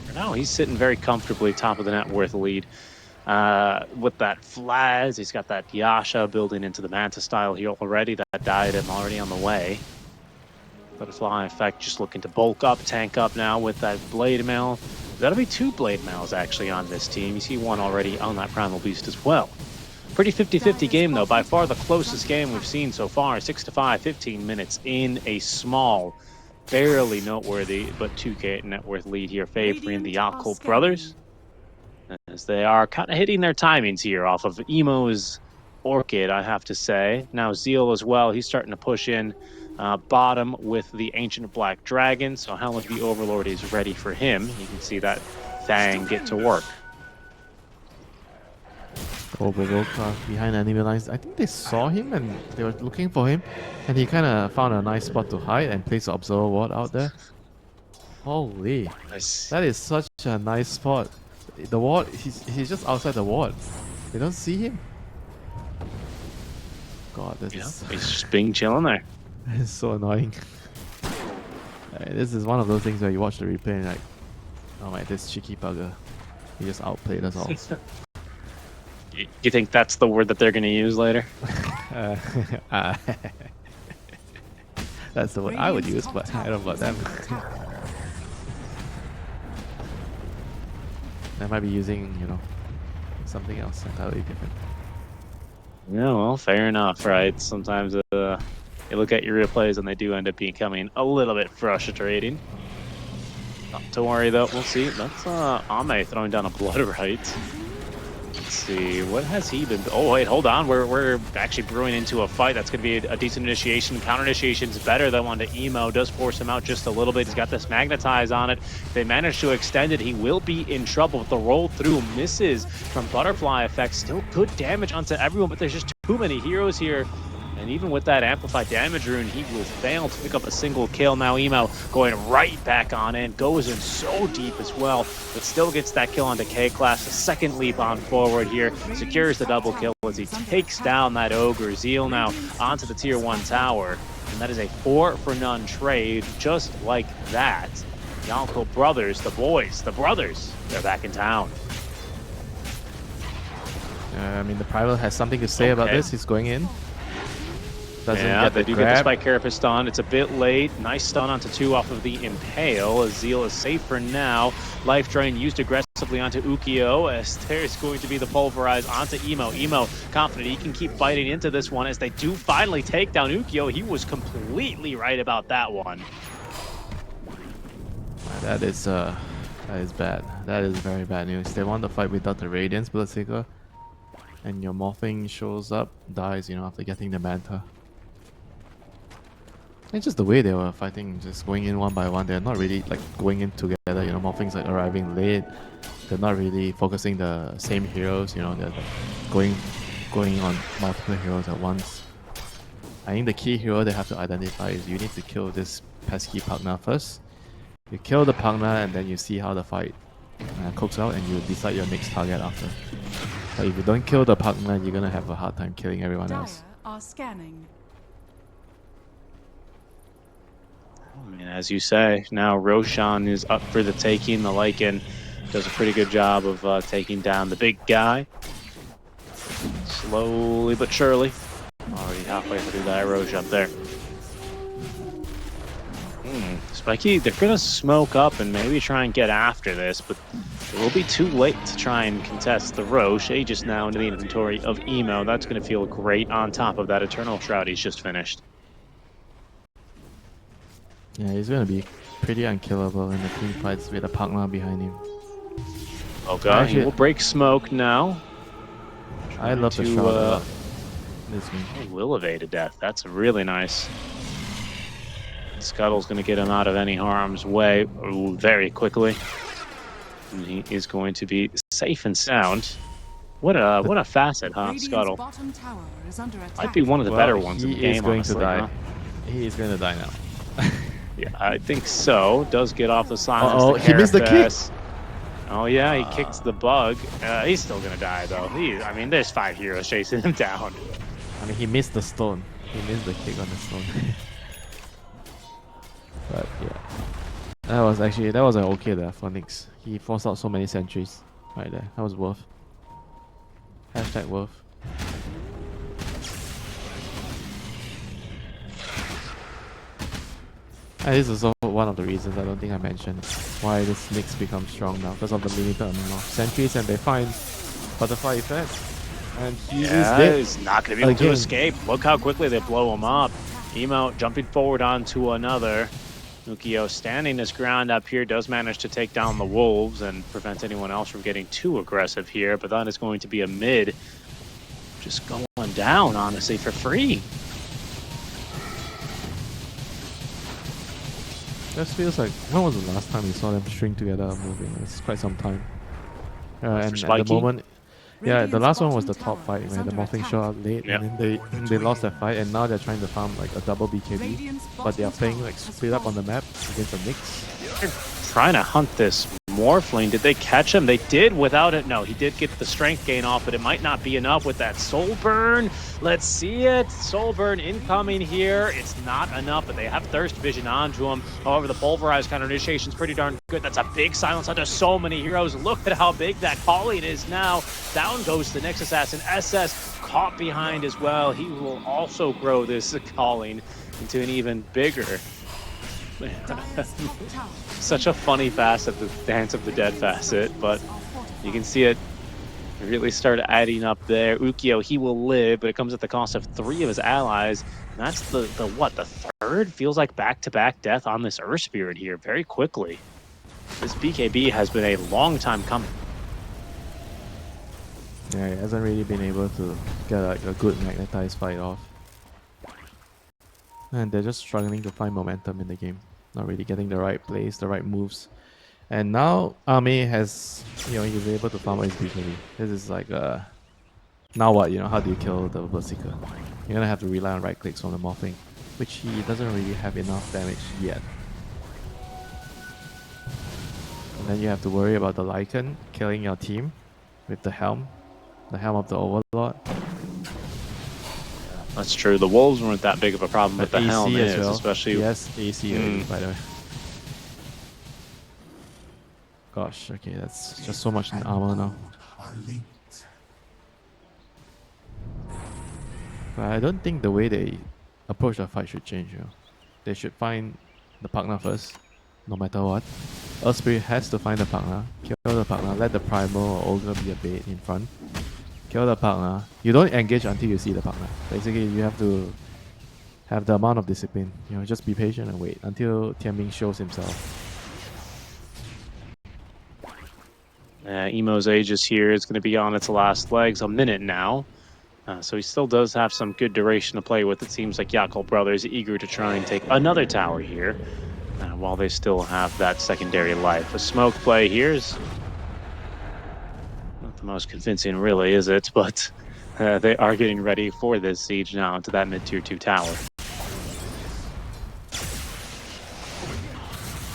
For now, he's sitting very comfortably top of the net worth lead. With that Flaz, he's got that Yasha building into the Manta style here already. That diadem already on the way. Butterfly effect just looking to bulk up, tank up now with that Blade Mail. That'll be 2 Blade Mails actually on this team. You see one already on that Primal Beast as well. Pretty 50-50 game though, by far the closest game we've seen so far. 6-5, 15 minutes in a small, barely noteworthy, but 2K net worth lead here favoring the Yakult Brothers. As they are kind of hitting their timings here off of Emo's Orchid, I have to say. Now Zeal as well, he's starting to push in bottom with the Ancient Black Dragon, so Helmet the Overlord is ready for him. You can see that Fang get to work. Overworld behind enemy lines. I think they saw him and they were looking for him, and he kind of found a nice spot to hide and place the Observer Ward out there. Holy, Nice. that is such a nice spot. The ward, he's just outside the ward. They don't see him. God, this is He's just being chilling there. it's so annoying. This is one of those things where you watch the replay and like, oh my, this cheeky bugger. He just outplayed us all. You think that's the word that they're going to use later? That's the word I would use, but I don't know about them. They might be using, you know, something else entirely different. Yeah, well, fair enough, right? Sometimes you look at your replays and they do end up becoming a little bit frustrating. Not to worry though, we'll see. That's Ame throwing down a Blood Right. Let's see, what has he been... Oh, wait, hold on. We're actually brewing into a fight. That's going to be a decent initiation. Counter initiation's better than one to Emo. Does force him out just a little bit. He's got this Magnetize on it. If they manage to extend it, he will be in trouble. The roll through misses from Butterfly effect. Still good damage onto everyone, but there's just too many heroes here. And even with that amplified damage rune, he will fail to pick up a single kill. Now Emo going right back on in, goes in so deep as well, but still gets that kill onto K-Class. A second leap on forward here, secures the double kill as he takes down that Ogre. Zeal now onto the tier 1 tower, and that is a 4-for-none trade, just like that. Yakult Brothers, the boys, the brothers, they're back in town. I mean, the Primal has something to say about this. He's going in. Doesn't yeah, get they the do grab. get the Spike Carapace on. It's a bit late. Nice stun onto 2 off of the Impale. As Zeal is safe for now. Life Drain used aggressively onto Ukio as there's going to be the Pulverize onto Emo. Emo confident he can keep fighting into this one as they do finally take down Ukio. He was completely right about that one. That is bad. That is very bad news. They want to fight without the Radiance Bloodseeker, and your Morphing shows up, dies, you know, after getting the Manta. It's just the way they were fighting, just going in one by one. They're not really like going in together, you know, Morphing's like arriving late. They're not really focusing the same heroes, you know, they're like going on multiple heroes at once. I think the key hero they have to identify is you need to kill this pesky Pugna first. You kill the Pugna and then you see how the fight cooks out and you decide your next target after. But if you don't kill the Pugna, you're gonna have a hard time killing everyone else. Dire are scanning. I mean, as you say, now Roshan is up for the taking. The Lycan does a pretty good job of taking down the big guy. Slowly but surely. Already halfway through the Roche up there. Spiky, they're going to smoke up and maybe try and get after this, but it will be too late to try and contest the Roche. Aegis now into the inventory of Emo. That's going to feel great on top of that Eternal Shroud he's just finished. Yeah, he's going to be pretty unkillable in the team fights with a Pugna behind him. Oh god, he will break smoke now. I love the Shroud a lot. This game. He will evade a death. That's really nice. Scuttle's going to get him out of any harm's way very quickly. And he is going to be safe and sound. What a facet, huh, Scuttle? Bottom tower is under attack. Might be one of the better ones in the game, He is going honestly, to die. huh? He is going to die now. Yeah, I think so. Does get off the silence. Uh-oh, he missed the kick. Oh yeah, he kicks the bug. He's still gonna die though. I mean, there's 5 heroes chasing him down. I mean, he missed the stone. He missed the kick on the stone. But yeah, that was an okay there for Nyx. He forced out so many sentries right there. That was worth. Hashtag worth. And this is also one of the reasons I don't think I mentioned why this Nyx becomes strong now, because of the limited amount of sentries, and they find butterfly effect. And he is dead. He's not going to be able to escape. Look how quickly they blow him up. Emo jumping forward onto another. Ukio standing his ground up here, does manage to take down the wolves and prevent anyone else from getting too aggressive here, but that is going to be a mid just going down, honestly, for free. This feels like, when was the last time you saw them string together moving? It's quite some time. And at the moment, yeah, the last one was the top fight where the morphing showed up late, and then they lost that fight, and now they're trying to farm like a double BKB, but they are playing like split up on the map against the Nyx. They're trying to hunt this Morphling. Did they catch him? They did without it. No, he did get the strength gain off, but it might not be enough with that soul burn. Let's see it. Soul burn incoming here. It's not enough, but they have thirst vision onto him. However, the pulverized counter initiation is pretty darn good. That's a big silence onto so many heroes. Look at how big that calling is now. Down goes the Nyx Assassin. SS caught behind as well. He will also grow this calling into an even bigger. Such a funny facet, the Dance of the Dead facet, but you can see it really start adding up there. Ukio, he will live, but it comes at the cost of 3 of his allies. And that's the third? Feels like back-to-back death on this Earth Spirit here very quickly. This BKB has been a long time coming. Yeah, he hasn't really been able to get like a good magnetized fight off. And they're just struggling to find momentum in the game. Not really getting the right plays, the right moves. And now Ame has, he's able to farm his BKB. This is like, now what, how do you kill the Berserker? You're gonna have to rely on right clicks from the Morphing, which he doesn't really have enough damage yet. And then you have to worry about the Lycan killing your team with the Helm of the Overlord. That's true. The wolves weren't that big of a problem, but the AC Helm as is, well. especially. Yes, AC by the way. Gosh, okay, that's just so much armor now. But I don't think the way they approach the fight should change. They should find the partner first, no matter what. Earth Spirit has to find the partner, kill the partner, let the Primal or Ogre be a bait in front. Kill the partner. You don't engage until you see the partner. Basically, you have to have the amount of discipline. Just be patient and wait until Tianming shows himself. Emo's Aegis here is going to be on its last legs, a minute now. So he still does have some good duration to play with. It seems like Yakult Brothers eager to try and take another tower here, while they still have that secondary life. A smoke play here is not the most convincing, really, is it? But they are getting ready for this siege now into that mid-tier 2 tower.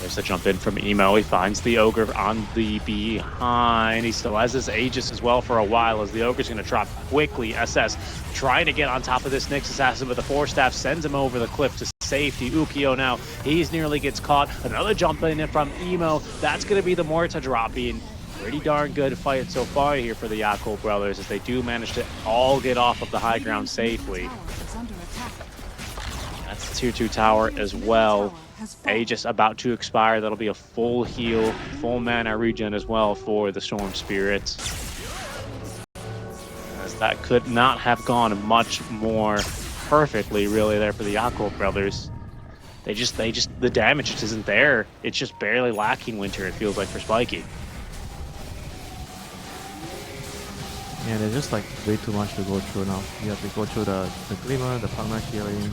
There's a jump in from Emo. He finds the Ogre on the behind. He still has his Aegis as well for a while, as the Ogre's going to drop quickly. SS trying to get on top of this Nyx Assassin, but the Force Staff sends him over the cliff to safety. Ukio now, he's nearly gets caught. Another jump in from Emo. That's going to be the Morta dropping. Pretty darn good fight so far here for the Yakult Brothers, as they do manage to all get off of the high ground safely. That's the tier 2 tower as well. Aegis about to expire. That'll be a full heal, full mana regen as well for the Storm Spirit. As that could not have gone much more perfectly, really, there for the Yakult Brothers. The damage just isn't there. It's just barely lacking Winter, it feels like, for Spiky. Yeah, there's just like way too much to go through now. You have to go through the Glimmer, the partner healing,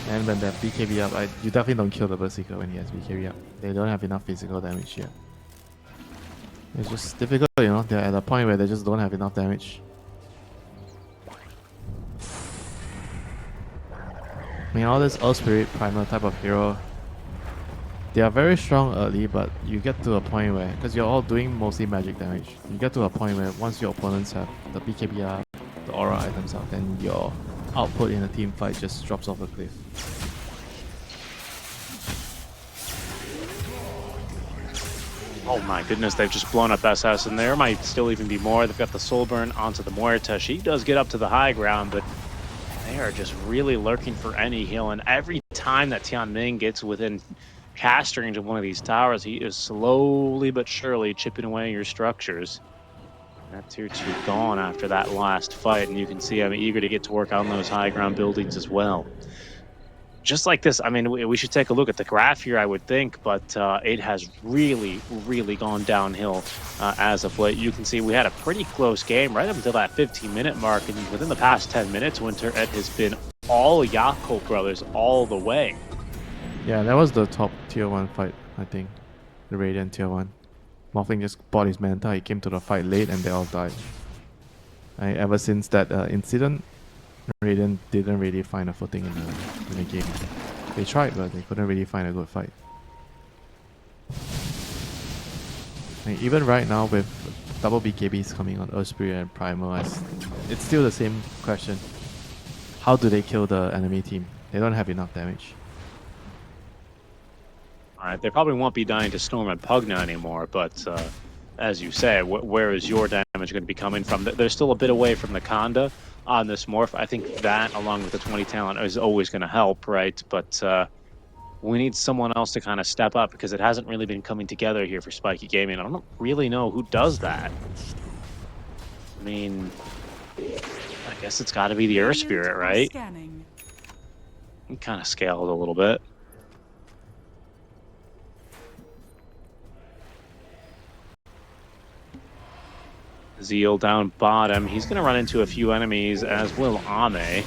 and when they have BKB up, you definitely don't kill the Berserker when he has BKB up. They don't have enough physical damage yet. It's just difficult, they're at a point where they just don't have enough damage. I mean, all this Earth Spirit Primal type of hero, They are very strong early, but you get to a point where, because you're all doing mostly magic damage, you get to a point where once your opponents have the BKB up, the aura items out, then your output in a team fight just drops off a cliff. Oh my goodness, they've just blown up SS, and there might still even be more. They've got the soul burn onto the Muerta. She does get up to the high ground, but they are just really lurking for any heal, and every time that Tianming gets within cast range of one of these towers, he is slowly but surely chipping away your structures. That tier 2 gone after that last fight, and you can see I'm eager to get to work on those high ground buildings as well. Just like this, I mean, we should take a look at the graph here, I would think, but it has really, really gone downhill as of late. You can see we had a pretty close game right up until that 15-minute mark, and within the past 10 minutes, Winter Ed has been all Yakult Brothers all the way. Yeah, that was the top tier 1 fight, I think. The Radiant tier 1. Morphling just bought his Manta, he came to the fight late and they all died. Ever since that incident, Radiant didn't really find a footing in the game. They tried, but they couldn't really find a good fight. Even right now with double BKBs coming on Earth Spirit and Primal, it's still the same question. How do they kill the enemy team? They don't have enough damage. Alright, they probably won't be dying to Storm and Pugna anymore, but as you say, where is your damage going to be coming from? They're still a bit away from the Kanda on this morph. I think that, along with the 20 talent, is always going to help, right? But we need someone else to kind of step up, because it hasn't really been coming together here for Spiky Gaming. I don't really know who does that. I mean, I guess it's got to be the Earth Spirit, right? He kind of scaled a little bit. Zeal down bottom. He's going to run into a few enemies, as will Ame. I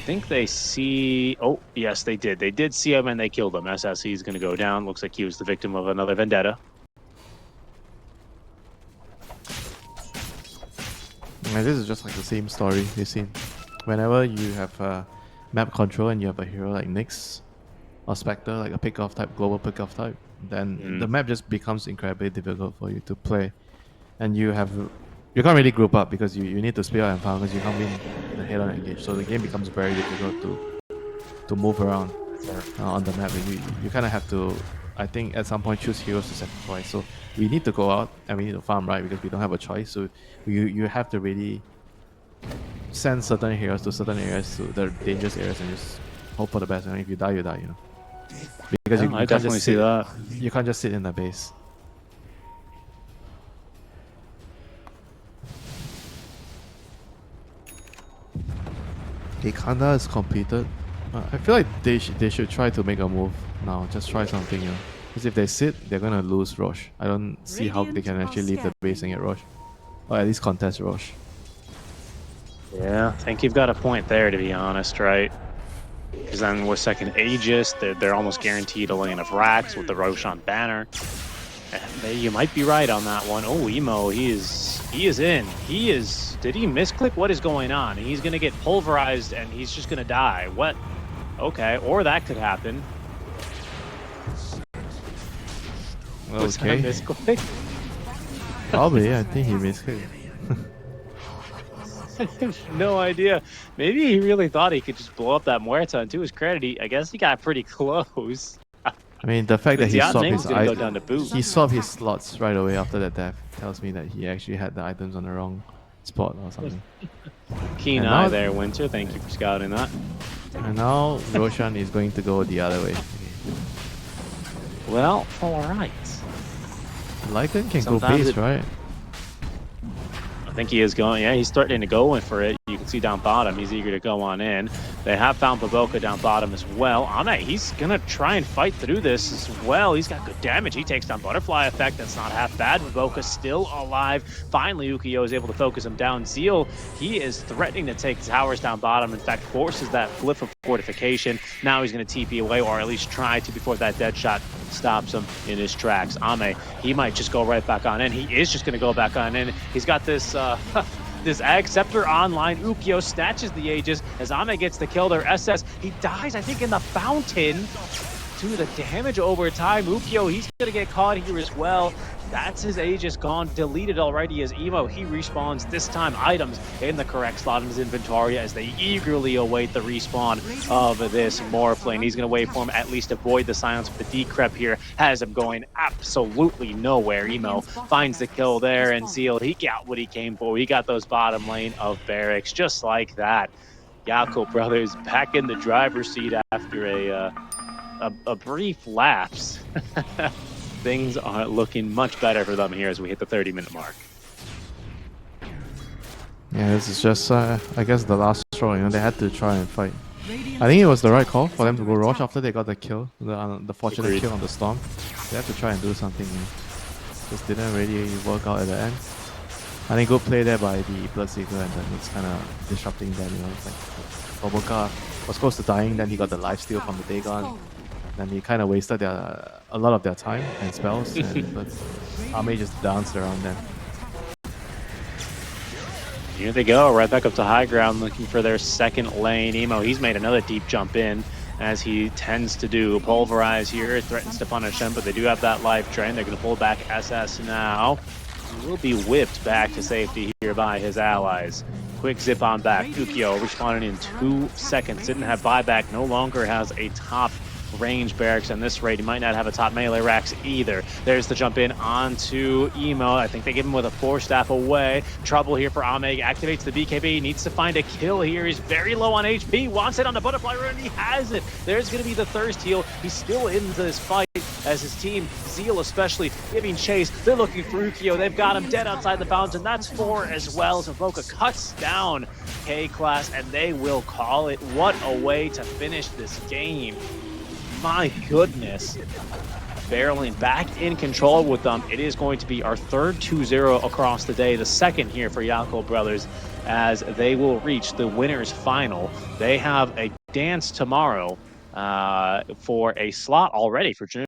think they see... Oh, yes, they did. They did see him and they killed him. SSC is going to go down. Looks like he was the victim of another vendetta. And this is just like the same story you've seen. Whenever you have map control and you have a hero like Nyx or Spectre, like a pick-off type, global pick-off type, then the map just becomes incredibly difficult for you to play. And you can't really group up because you need to split out and farm, because you can't win the head-on engage. So the game becomes very difficult to move around on the map. And you kind of have to, I think, at some point choose heroes to sacrifice. So we need to go out and we need to farm, right? Because we don't have a choice. So you have to really send certain heroes to certain areas, to the dangerous areas, and just hope for the best. And if you die, you die, you know. Because Yeah, I definitely see that. You can't just sit in the base. Kanda is completed. I feel like they should try to make a move now. Just try something, you know. Because if they sit, they're gonna lose Rosh. I don't see how they can actually leave the base and get Rosh. Or at least contest Rosh. Yeah, I think you've got a point there, to be honest, right? Because then with second Aegis, they're almost guaranteed a lane of Rax with the Roshan banner. And you might be right on that one. Oh, Emo, he is in. Did he misclick? What is going on? He's going to get pulverized and he's just going to die. What? Okay, or that could happen. Was that a misclick? Probably, I think he misclicked. I have no idea. Maybe he really thought he could just blow up that Muerta, and to his credit, I guess he got pretty close. I mean, the fact that he swapped his slots right away after that death tells me that he actually had the items on the wrong spot or something. Keen and eye now, there, Winter. Thank you for scouting that. And now Roshan is going to go the other way. Well, alright. Lycan can go base, right? I think he is going. Yeah, he's starting to go in for it. You can see down bottom, he's eager to go on in. They have found Baboka down bottom as well. Ame, he's going to try and fight through this as well. He's got good damage. He takes down Butterfly Effect. That's not half bad. Baboka still alive. Finally, Ukiyo is able to focus him down. Zeal, he is threatening to take towers down bottom. In fact, forces that flip of fortification. Now he's going to TP away, or at least try to, before that dead shot stops him in his tracks. Ame, he might just go right back on in. He is just going to go back on in. He's got this... this Ag Scepter online. Ukiyo snatches the Aegis as Ame gets the kill there. SS, he dies, I think, in the fountain. to the damage over time. Ukyo, he's going to get caught here as well. That's his Aegis gone, deleted already as Emo. He respawns, this time items in the correct slot in his inventory as they eagerly await the respawn of this Morphling. He's going to wait for him, at least avoid the silence, but the decrep here has him going absolutely nowhere. Emo finds the kill there, and Sealed, he got what he came for. He got those bottom lane of barracks just like that. Yakult Brothers back in the driver's seat after a brief lapse. Things are looking much better for them here as we hit the 30-minute mark. Yeah, this is just, I guess, the last straw. You know, they had to try and fight. I think it was the right call for them to go rush after they got the kill, the fortunate Agreed. kill on the Storm. They had to try and do something. Just didn't really work out at the end. I think good play there by the Bloodseeker, and then it's kind of disrupting them. You know, it's like Boboka was close to dying, then he got the lifesteal from the Dagon. Then he kind of wasted a lot of their time and spells, but Ame just danced around them. Here they go, right back up to high ground, looking for their second lane. Emo, he's made another deep jump in, as he tends to do. Pulverize here, threatens to punish them, but they do have that life drain. They're going to pull back SS now. He will be whipped back to safety here by his allies. Quick zip on back. Ukyo responding in 2 seconds. Didn't have buyback, no longer has a top range barracks on this raid. He might not have a top melee racks either. There's the jump in onto Emo. I think they give him with a 4-staff away. Trouble here for Ame. Activates the BKB. Needs to find a kill here. He's very low on HP. Wants it on the butterfly rune. He has it. There's going to be the thirst heal. He's still into this fight as his team, Zeal especially, giving chase. They're looking for Ukyo. They've got him dead outside the fountain. That's 4 as well. So Voka cuts down K-Class, and they will call it. What a way to finish this game. My goodness. Barreling back in control with them. It is going to be our third 2-0 across the day. The second here for Yakult Brothers, as they will reach the winners final. They have a dance tomorrow for a slot already for June.